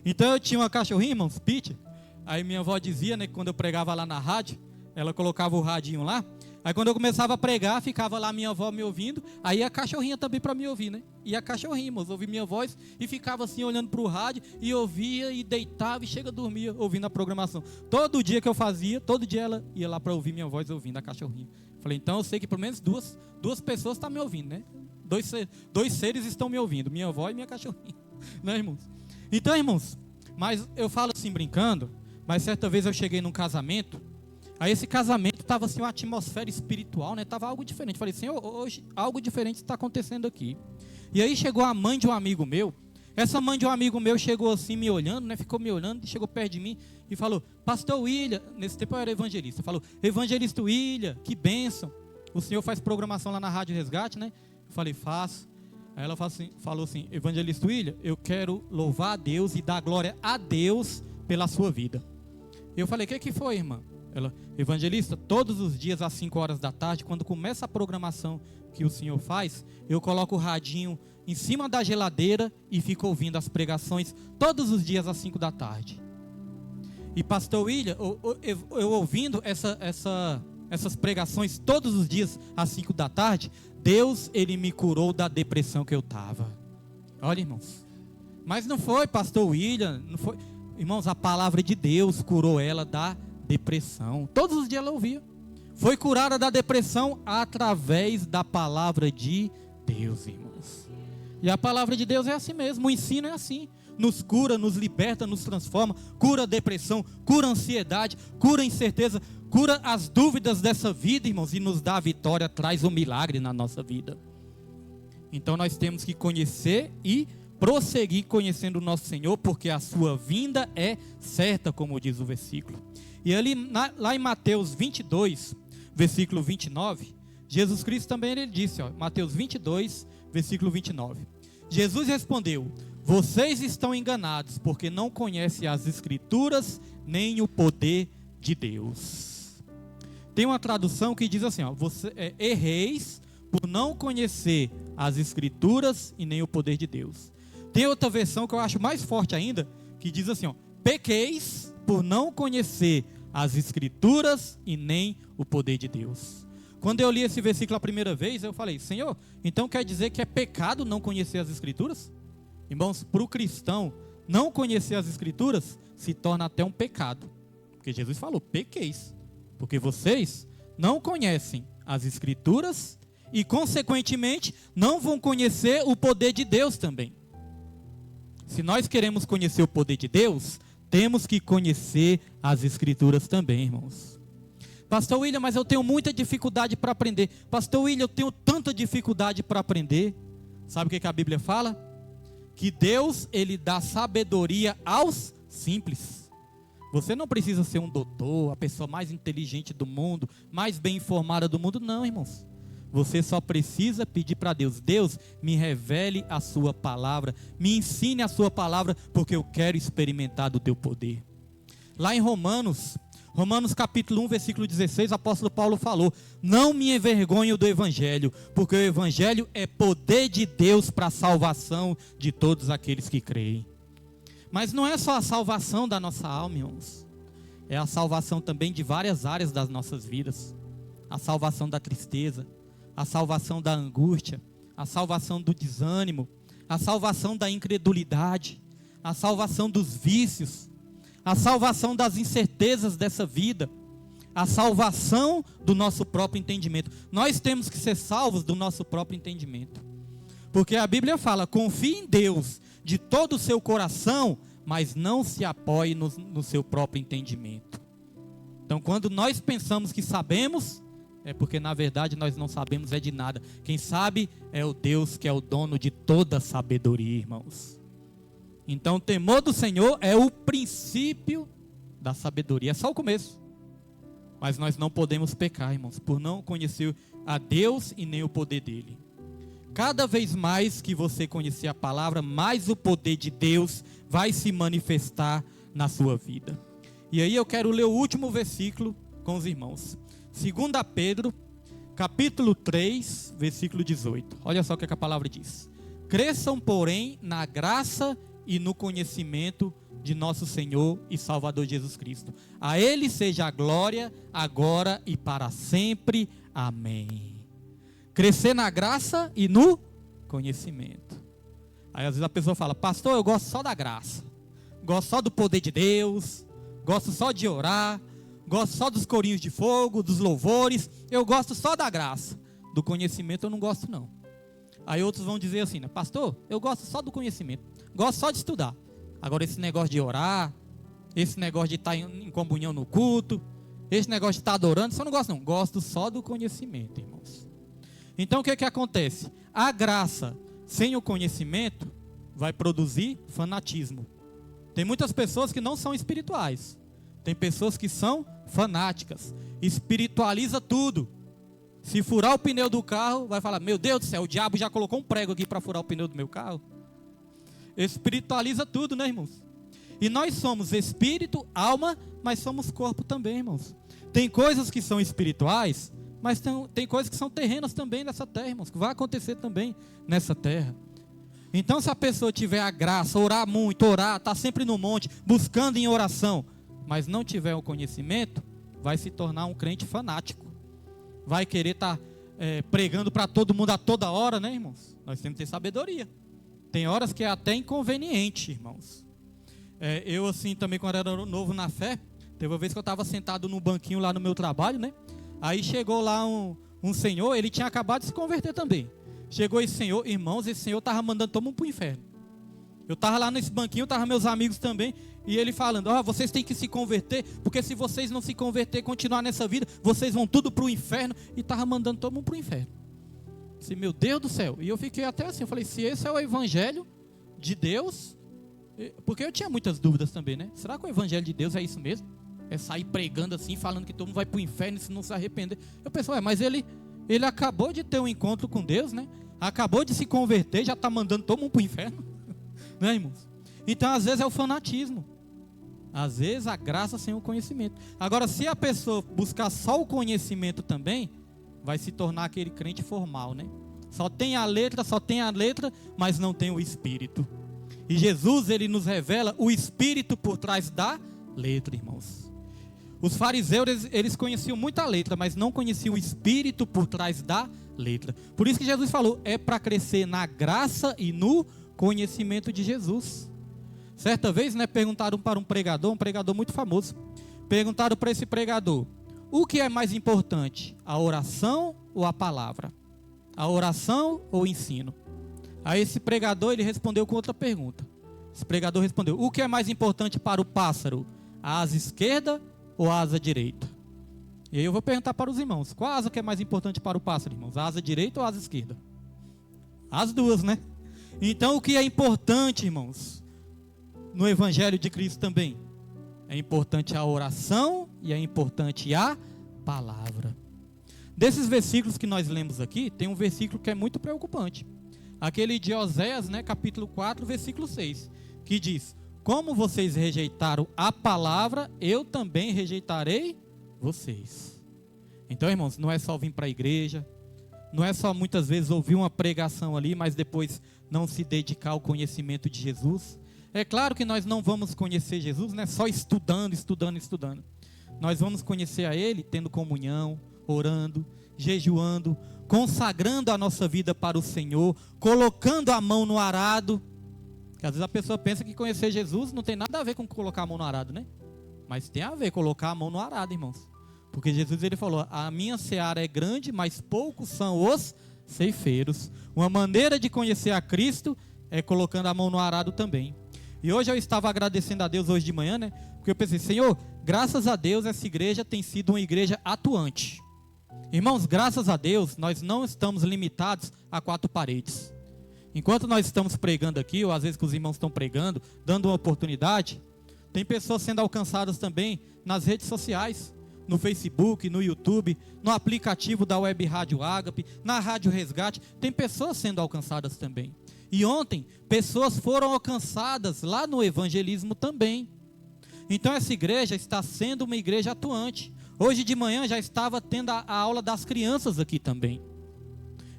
Então eu tinha uma cachorrinha, irmãos, Pitcher. Aí minha avó dizia, né, que quando eu pregava lá na rádio, ela colocava o radinho lá. Aí quando eu começava a pregar, ficava lá minha avó me ouvindo, aí a cachorrinha também para me ouvir, né? E a cachorrinha, moço, ouvia minha voz e ficava assim olhando para o rádio e ouvia e deitava e chega dormia ouvindo a programação. Todo dia que eu fazia, todo dia ela ia lá para ouvir minha voz ouvindo a cachorrinha. Falei, então eu sei que pelo menos duas pessoas estão me ouvindo, né? Dois seres estão me ouvindo, minha avó e minha cachorrinha, né, irmãos? Então, irmãos, mas eu falo assim brincando, mas certa vez eu cheguei num casamento. Aí esse casamento estava assim uma atmosfera espiritual, né? Tava algo diferente. Falei, Senhor, hoje algo diferente está acontecendo aqui. E aí chegou a mãe de um amigo meu. Essa mãe de um amigo meu chegou assim me olhando, né? Ficou me olhando e chegou perto de mim e falou: Pastor William, nesse tempo eu era evangelista. Falou: Evangelista William, que bênção. O senhor faz programação lá na Rádio Resgate, né? Eu falei: faço. Aí ela falou assim: Evangelista William, eu quero louvar a Deus e dar glória a Deus pela sua vida. Eu falei: o que foi, irmã? Ela: Evangelista, todos os dias às 5 horas da tarde, quando começa a programação que o senhor faz, eu coloco o radinho em cima da geladeira e fico ouvindo as pregações todos os dias às 5 da tarde. E pastor William, eu ouvindo essas pregações todos os dias às 5 da tarde, Deus, Ele me curou da depressão que eu estava. Olha, irmãos, mas não foi pastor William, não foi, irmãos, a palavra de Deus curou ela da depressão. Todos os dias ela ouvia. Foi curada da depressão através da palavra de Deus, irmãos. E a palavra de Deus é assim mesmo, o ensino é assim. Nos cura, nos liberta, nos transforma, cura a depressão, cura a ansiedade, cura a incerteza, cura as dúvidas dessa vida, irmãos, e nos dá a vitória, traz um milagre na nossa vida. Então nós temos que conhecer e prosseguir conhecendo o nosso Senhor, porque a sua vinda é certa, como diz o versículo. E ali, lá em Mateus 22, versículo 29, Jesus Cristo também ele disse, Mateus 22, versículo 29. Jesus respondeu: vocês estão enganados, porque não conhecem as Escrituras, nem o poder de Deus. Tem uma tradução que diz assim, erreis por não conhecer as Escrituras e nem o poder de Deus. Tem outra versão que eu acho mais forte ainda, que diz assim, pequeis por não conhecer as Escrituras e nem o poder de Deus. Quando eu li esse versículo a primeira vez, eu falei: Senhor, então quer dizer que é pecado não conhecer as Escrituras? Irmãos, para o cristão, não conhecer as Escrituras se torna até um pecado. Porque Jesus falou: pequeis, porque vocês não conhecem as Escrituras e, consequentemente, não vão conhecer o poder de Deus também. Se nós queremos conhecer o poder de Deus, temos que conhecer as Escrituras também, irmãos. Pastor William, mas eu tenho muita dificuldade para aprender. Pastor William, eu tenho tanta dificuldade para aprender. Sabe o que a Bíblia fala? Que Deus, Ele dá sabedoria aos simples. Você não precisa ser um doutor, a pessoa mais inteligente do mundo, mais bem informada do mundo, não, irmãos. Você só precisa pedir para Deus: Deus, me revele a sua palavra, me ensine a sua palavra, porque eu quero experimentar do teu poder. Lá em Romanos capítulo 1, versículo 16, o apóstolo Paulo falou: não me envergonho do evangelho, porque o evangelho é poder de Deus para a salvação de todos aqueles que creem. Mas não é só a salvação da nossa alma, irmãos, é a salvação também de várias áreas das nossas vidas. A salvação da tristeza, a salvação da angústia, a salvação do desânimo, a salvação da incredulidade, a salvação dos vícios, a salvação das incertezas dessa vida, a salvação do nosso próprio entendimento. Nós temos que ser salvos do nosso próprio entendimento, porque a Bíblia fala: confie em Deus de todo o seu coração, mas não se apoie no seu próprio entendimento. Então, quando nós pensamos que sabemos, é porque na verdade nós não sabemos de nada. Quem sabe é o Deus que é o dono de toda sabedoria, irmãos. Então o temor do Senhor é o princípio da sabedoria, é só o começo. Mas nós não podemos pecar, irmãos, por não conhecer a Deus e nem o poder dele. Cada vez mais que você conhecer a palavra, mais o poder de Deus vai se manifestar na sua vida. E aí eu quero ler o último versículo com os irmãos. 2 Pedro, capítulo 3, versículo 18. Olha só o que a palavra diz: cresçam, porém, na graça e no conhecimento de nosso Senhor e Salvador Jesus Cristo. A Ele seja a glória, agora e para sempre. Amém. Crescer na graça e no conhecimento. Aí às vezes a pessoa fala: pastor, eu gosto só da graça, gosto só do poder de Deus, gosto só de orar, gosto só dos corinhos de fogo, dos louvores, eu gosto só da graça. Do conhecimento eu não gosto não. Aí outros vão dizer assim, né? Pastor, eu gosto só do conhecimento, gosto só de estudar. Agora esse negócio de orar, esse negócio de estar em comunhão no culto, esse negócio de estar adorando, isso eu não gosto não. Gosto só do conhecimento, irmãos. Então o que acontece? A graça sem o conhecimento vai produzir fanatismo. Tem muitas pessoas que não são espirituais. Tem pessoas que são fanáticas. Espiritualiza tudo. Se furar o pneu do carro, vai falar: meu Deus do céu, o diabo já colocou um prego aqui para furar o pneu do meu carro. Espiritualiza tudo, né, irmãos? E nós somos espírito, alma, mas somos corpo também, irmãos. Tem coisas que são espirituais, mas tem coisas que são terrenas também nessa terra, irmãos, que vai acontecer também nessa terra. Então, se a pessoa tiver a graça, orar muito, estar sempre no monte, buscando em oração, mas não tiver o conhecimento, vai se tornar um crente fanático. Vai querer estar pregando para todo mundo a toda hora, né, irmãos? Nós temos que ter sabedoria. Tem horas que é até inconveniente, irmãos. Eu, assim, também, quando era novo na fé, teve uma vez que eu estava sentado num banquinho lá no meu trabalho, né? Aí chegou lá um senhor, ele tinha acabado de se converter também. Chegou esse senhor, irmãos, esse senhor estava mandando todo mundo para o inferno. Eu estava lá nesse banquinho, estavam meus amigos também, e ele falando: vocês têm que se converter, porque se vocês não se converter, continuar nessa vida, vocês vão tudo para o inferno. E estava mandando todo mundo para o inferno. Disse: meu Deus do céu. E eu fiquei até assim, eu falei: se esse é o evangelho de Deus, porque eu tinha muitas dúvidas também, né? Será que o evangelho de Deus é isso mesmo? É sair pregando assim, falando que todo mundo vai para o inferno e se não se arrepender. Eu pensei: mas ele acabou de ter um encontro com Deus, né? Acabou de se converter, já está mandando todo mundo para o inferno. Né, irmãos? Então às vezes é o fanatismo. Às vezes a graça sem o conhecimento. Agora, se a pessoa buscar só o conhecimento também, vai se tornar aquele crente formal, né? Só tem a letra, mas não tem o espírito. E Jesus, ele nos revela o espírito por trás da letra, irmãos. Os fariseus, eles conheciam muita letra, mas não conheciam o espírito por trás da letra. Por isso que Jesus falou: é para crescer na graça e no conhecimento de Jesus. Certa vez, né, perguntaram para um pregador muito famoso. Perguntaram para esse pregador: o que é mais importante, a oração ou a palavra? A oração ou o ensino? Aí esse pregador, ele respondeu com outra pergunta. Esse pregador respondeu: o que é mais importante para o pássaro, a asa esquerda ou a asa direita? E aí eu vou perguntar para os irmãos: qual asa que é mais importante para o pássaro, irmãos? A asa direita ou a asa esquerda? As duas, né? Então o que é importante, irmãos, no evangelho de Cristo também? É importante a oração e é importante a palavra. Desses versículos que nós lemos aqui, tem um versículo que é muito preocupante. Aquele de Oséias, né, capítulo 4, versículo 6, que diz: como vocês rejeitaram a palavra, eu também rejeitarei vocês. Então, irmãos, não é só vir para a igreja, não é só muitas vezes ouvir uma pregação ali, mas depois não se dedicar ao conhecimento de Jesus. É claro que nós não vamos conhecer Jesus, né, só estudando. Nós vamos conhecer a Ele tendo comunhão, orando, jejuando, consagrando a nossa vida para o Senhor, colocando a mão no arado. Porque às vezes a pessoa pensa que conhecer Jesus não tem nada a ver com colocar a mão no arado, né? Mas tem a ver colocar a mão no arado, irmãos. Porque Jesus, ele falou: a minha seara é grande, mas poucos são os ceifeiros. Uma maneira de conhecer a Cristo é colocando a mão no arado também. E hoje eu estava agradecendo a Deus hoje de manhã, né? Porque eu pensei: Senhor, graças a Deus essa igreja tem sido uma igreja atuante. Irmãos, graças a Deus nós não estamos limitados a 4 paredes. Enquanto nós estamos pregando aqui, ou às vezes que os irmãos estão pregando, dando uma oportunidade, tem pessoas sendo alcançadas também nas redes sociais, no Facebook, no YouTube, no aplicativo da Web Rádio Ágape, na Rádio Resgate, tem pessoas sendo alcançadas também. E ontem, pessoas foram alcançadas lá no evangelismo também. Então essa igreja está sendo uma igreja atuante. Hoje de manhã já estava tendo a aula das crianças aqui também.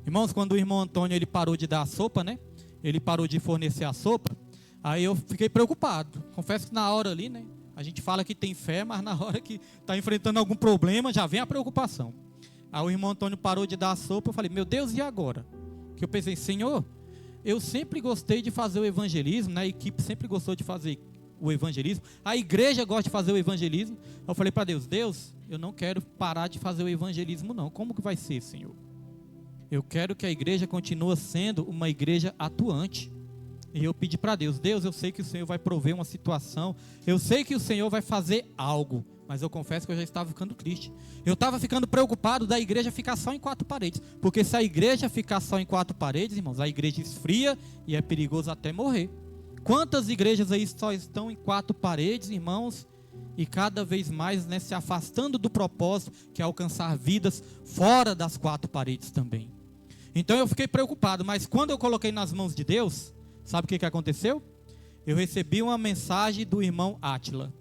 Irmãos, quando o irmão Antônio ele parou de dar a sopa, né? Ele parou de fornecer a sopa. Aí eu fiquei preocupado. Confesso que na hora ali, né? A gente fala que tem fé, mas na hora que está enfrentando algum problema, já vem a preocupação. Aí o irmão Antônio parou de dar a sopa, eu falei, meu Deus, e agora? Que eu pensei, Senhor, eu sempre gostei de fazer o evangelismo, né? A equipe sempre gostou de fazer o evangelismo, a igreja gosta de fazer o evangelismo. Eu falei para Deus, Deus, eu não quero parar de fazer o evangelismo não, como que vai ser, Senhor? Eu quero que a igreja continue sendo uma igreja atuante. E eu pedi para Deus, Deus, eu sei que o Senhor vai prover uma situação, eu sei que o Senhor vai fazer algo, mas eu confesso que eu já estava ficando triste. Eu estava ficando preocupado da igreja ficar só em 4 paredes, porque se a igreja ficar só em 4 paredes, irmãos, a igreja esfria e é perigoso até morrer. Quantas igrejas aí só estão em 4 paredes, irmãos, e cada vez mais, né, se afastando do propósito, que é alcançar vidas fora das 4 paredes também. Então eu fiquei preocupado, mas quando eu coloquei nas mãos de Deus, sabe o que aconteceu? Eu recebi uma mensagem do irmão Átila.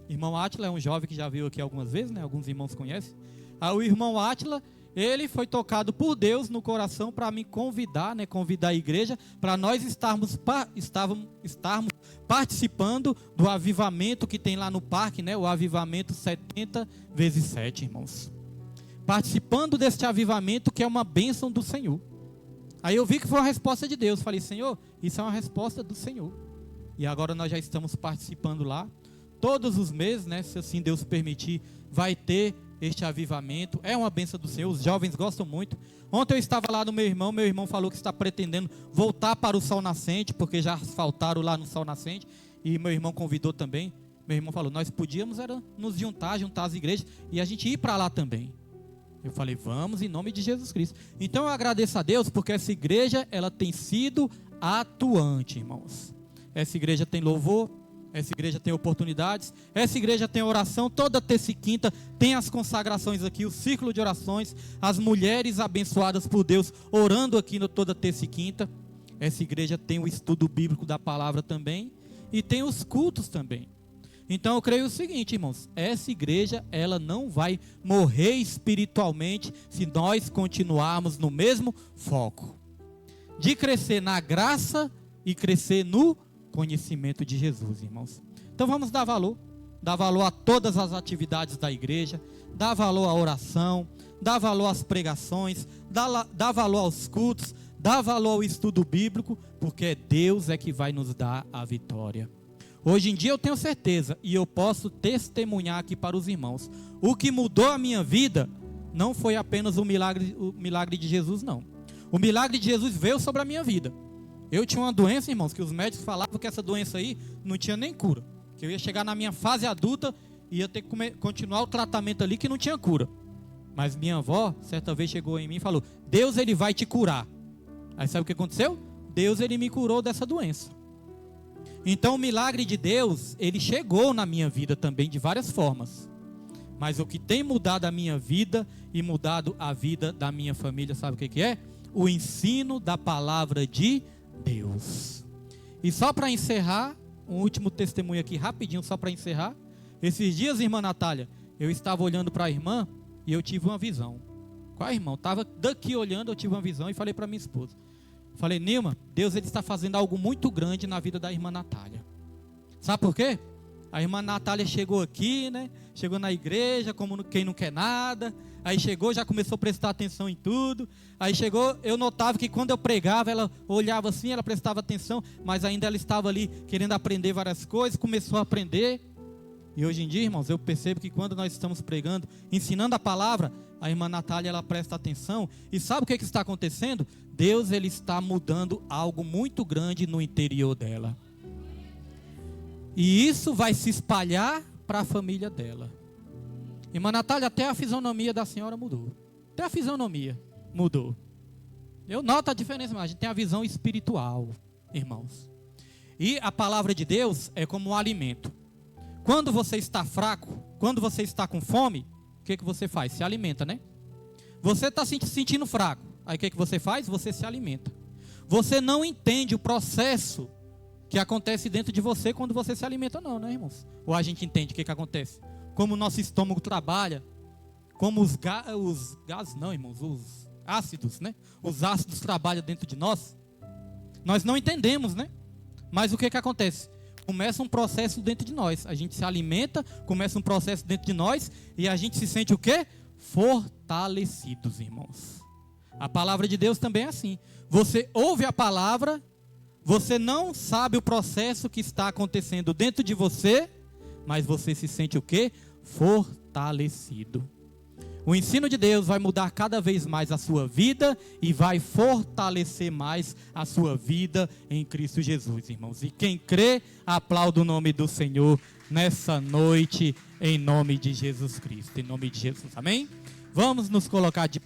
Irmão Átila é um jovem que já veio aqui algumas vezes, né? Alguns irmãos conhecem. Aí o irmão Átila, ele foi tocado por Deus no coração para me convidar, né? Convidar a igreja para nós estarmos participando do avivamento que tem lá no parque, né? O avivamento 70x7, irmãos. Participando deste avivamento que é uma bênção do Senhor. Aí eu vi que foi uma resposta de Deus. Falei, Senhor, isso é uma resposta do Senhor. E agora nós já estamos participando lá. Todos os meses, né, se assim Deus permitir, vai ter este avivamento. É uma bênção do Senhor, os jovens gostam muito. Ontem eu estava lá no meu irmão falou que está pretendendo voltar para o Sol Nascente, porque já asfaltaram lá no Sol Nascente. E meu irmão convidou também. Meu irmão falou, nós podíamos era nos juntar as igrejas e a gente ir para lá também. Eu falei, vamos em nome de Jesus Cristo. Então eu agradeço a Deus porque essa igreja, ela tem sido atuante, irmãos. Essa igreja tem louvor, essa igreja tem oportunidades, essa igreja tem oração, toda terça e quinta tem as consagrações aqui, o círculo de orações, as mulheres abençoadas por Deus orando aqui toda terça e quinta. Essa igreja tem o estudo bíblico da palavra também e tem os cultos também. Então eu creio o seguinte, irmãos, essa igreja, ela não vai morrer espiritualmente se nós continuarmos no mesmo foco, de crescer na graça e crescer no conhecimento de Jesus, irmãos. Então vamos dar valor a todas as atividades da igreja, dar valor à oração, dar valor às pregações, dar valor aos cultos, dar valor ao estudo bíblico, porque Deus é que vai nos dar a vitória. Hoje em dia eu tenho certeza, e eu posso testemunhar aqui para os irmãos, o que mudou a minha vida não foi apenas o milagre de Jesus, não. O milagre de Jesus veio sobre a minha vida. Eu tinha uma doença, irmãos, que os médicos falavam que essa doença aí não tinha nem cura. Que eu ia chegar na minha fase adulta e ia ter que continuar o tratamento ali que não tinha cura. Mas minha avó, certa vez chegou em mim e falou, Deus, ele vai te curar. Aí sabe o que aconteceu? Deus, ele me curou dessa doença. Então o milagre de Deus, ele chegou na minha vida também de várias formas. Mas o que tem mudado a minha vida e mudado a vida da minha família, sabe o que é? O ensino da palavra de Deus. E só para encerrar, um último testemunho aqui rapidinho, só para encerrar. Esses dias, irmã Natália, eu estava olhando para a irmã e eu tive uma visão. Qual irmão? Estava daqui olhando, eu tive uma visão e falei para minha esposa. Falei, Nilma, Deus, ele está fazendo algo muito grande na vida da irmã Natália. Sabe por quê? A irmã Natália chegou aqui, né? Chegou na igreja como quem não quer nada. Aí chegou, já começou a prestar atenção em tudo. Aí chegou, eu notava que quando eu pregava, ela olhava assim, ela prestava atenção, mas ainda ela estava ali querendo aprender várias coisas, começou a aprender. E hoje em dia, irmãos, eu percebo que quando nós estamos pregando, ensinando a palavra, a irmã Natália, ela presta atenção. E sabe o que está acontecendo? Deus, ele está mudando algo muito grande no interior dela. E isso vai se espalhar para a família dela. Irmã Natália, até a fisionomia da senhora mudou. Até a fisionomia mudou. Eu noto a diferença, mas a gente tem a visão espiritual, irmãos. E a palavra de Deus é como um alimento. Quando você está fraco, quando você está com fome, o que você faz? Se alimenta, né? Você está se sentindo fraco. Aí o que você faz? Você se alimenta. Você não entende o processo que acontece dentro de você quando você se alimenta, não, né, irmãos? Ou a gente entende o que acontece? Como o nosso estômago trabalha, como os gases, não, irmãos, os ácidos, né? Os ácidos trabalham dentro de nós. Nós não entendemos, né? Mas o que acontece? Começa um processo dentro de nós. A gente se alimenta, começa um processo dentro de nós e a gente se sente o quê? Fortalecidos, irmãos. A palavra de Deus também é assim. Você ouve a palavra, você não sabe o processo que está acontecendo dentro de você, mas você se sente o quê? Fortalecido. O ensino de Deus vai mudar cada vez mais a sua vida e vai fortalecer mais a sua vida em Cristo Jesus, irmãos. E quem crê, aplauda o nome do Senhor nessa noite, em nome de Jesus Cristo, em nome de Jesus, amém? Vamos nos colocar de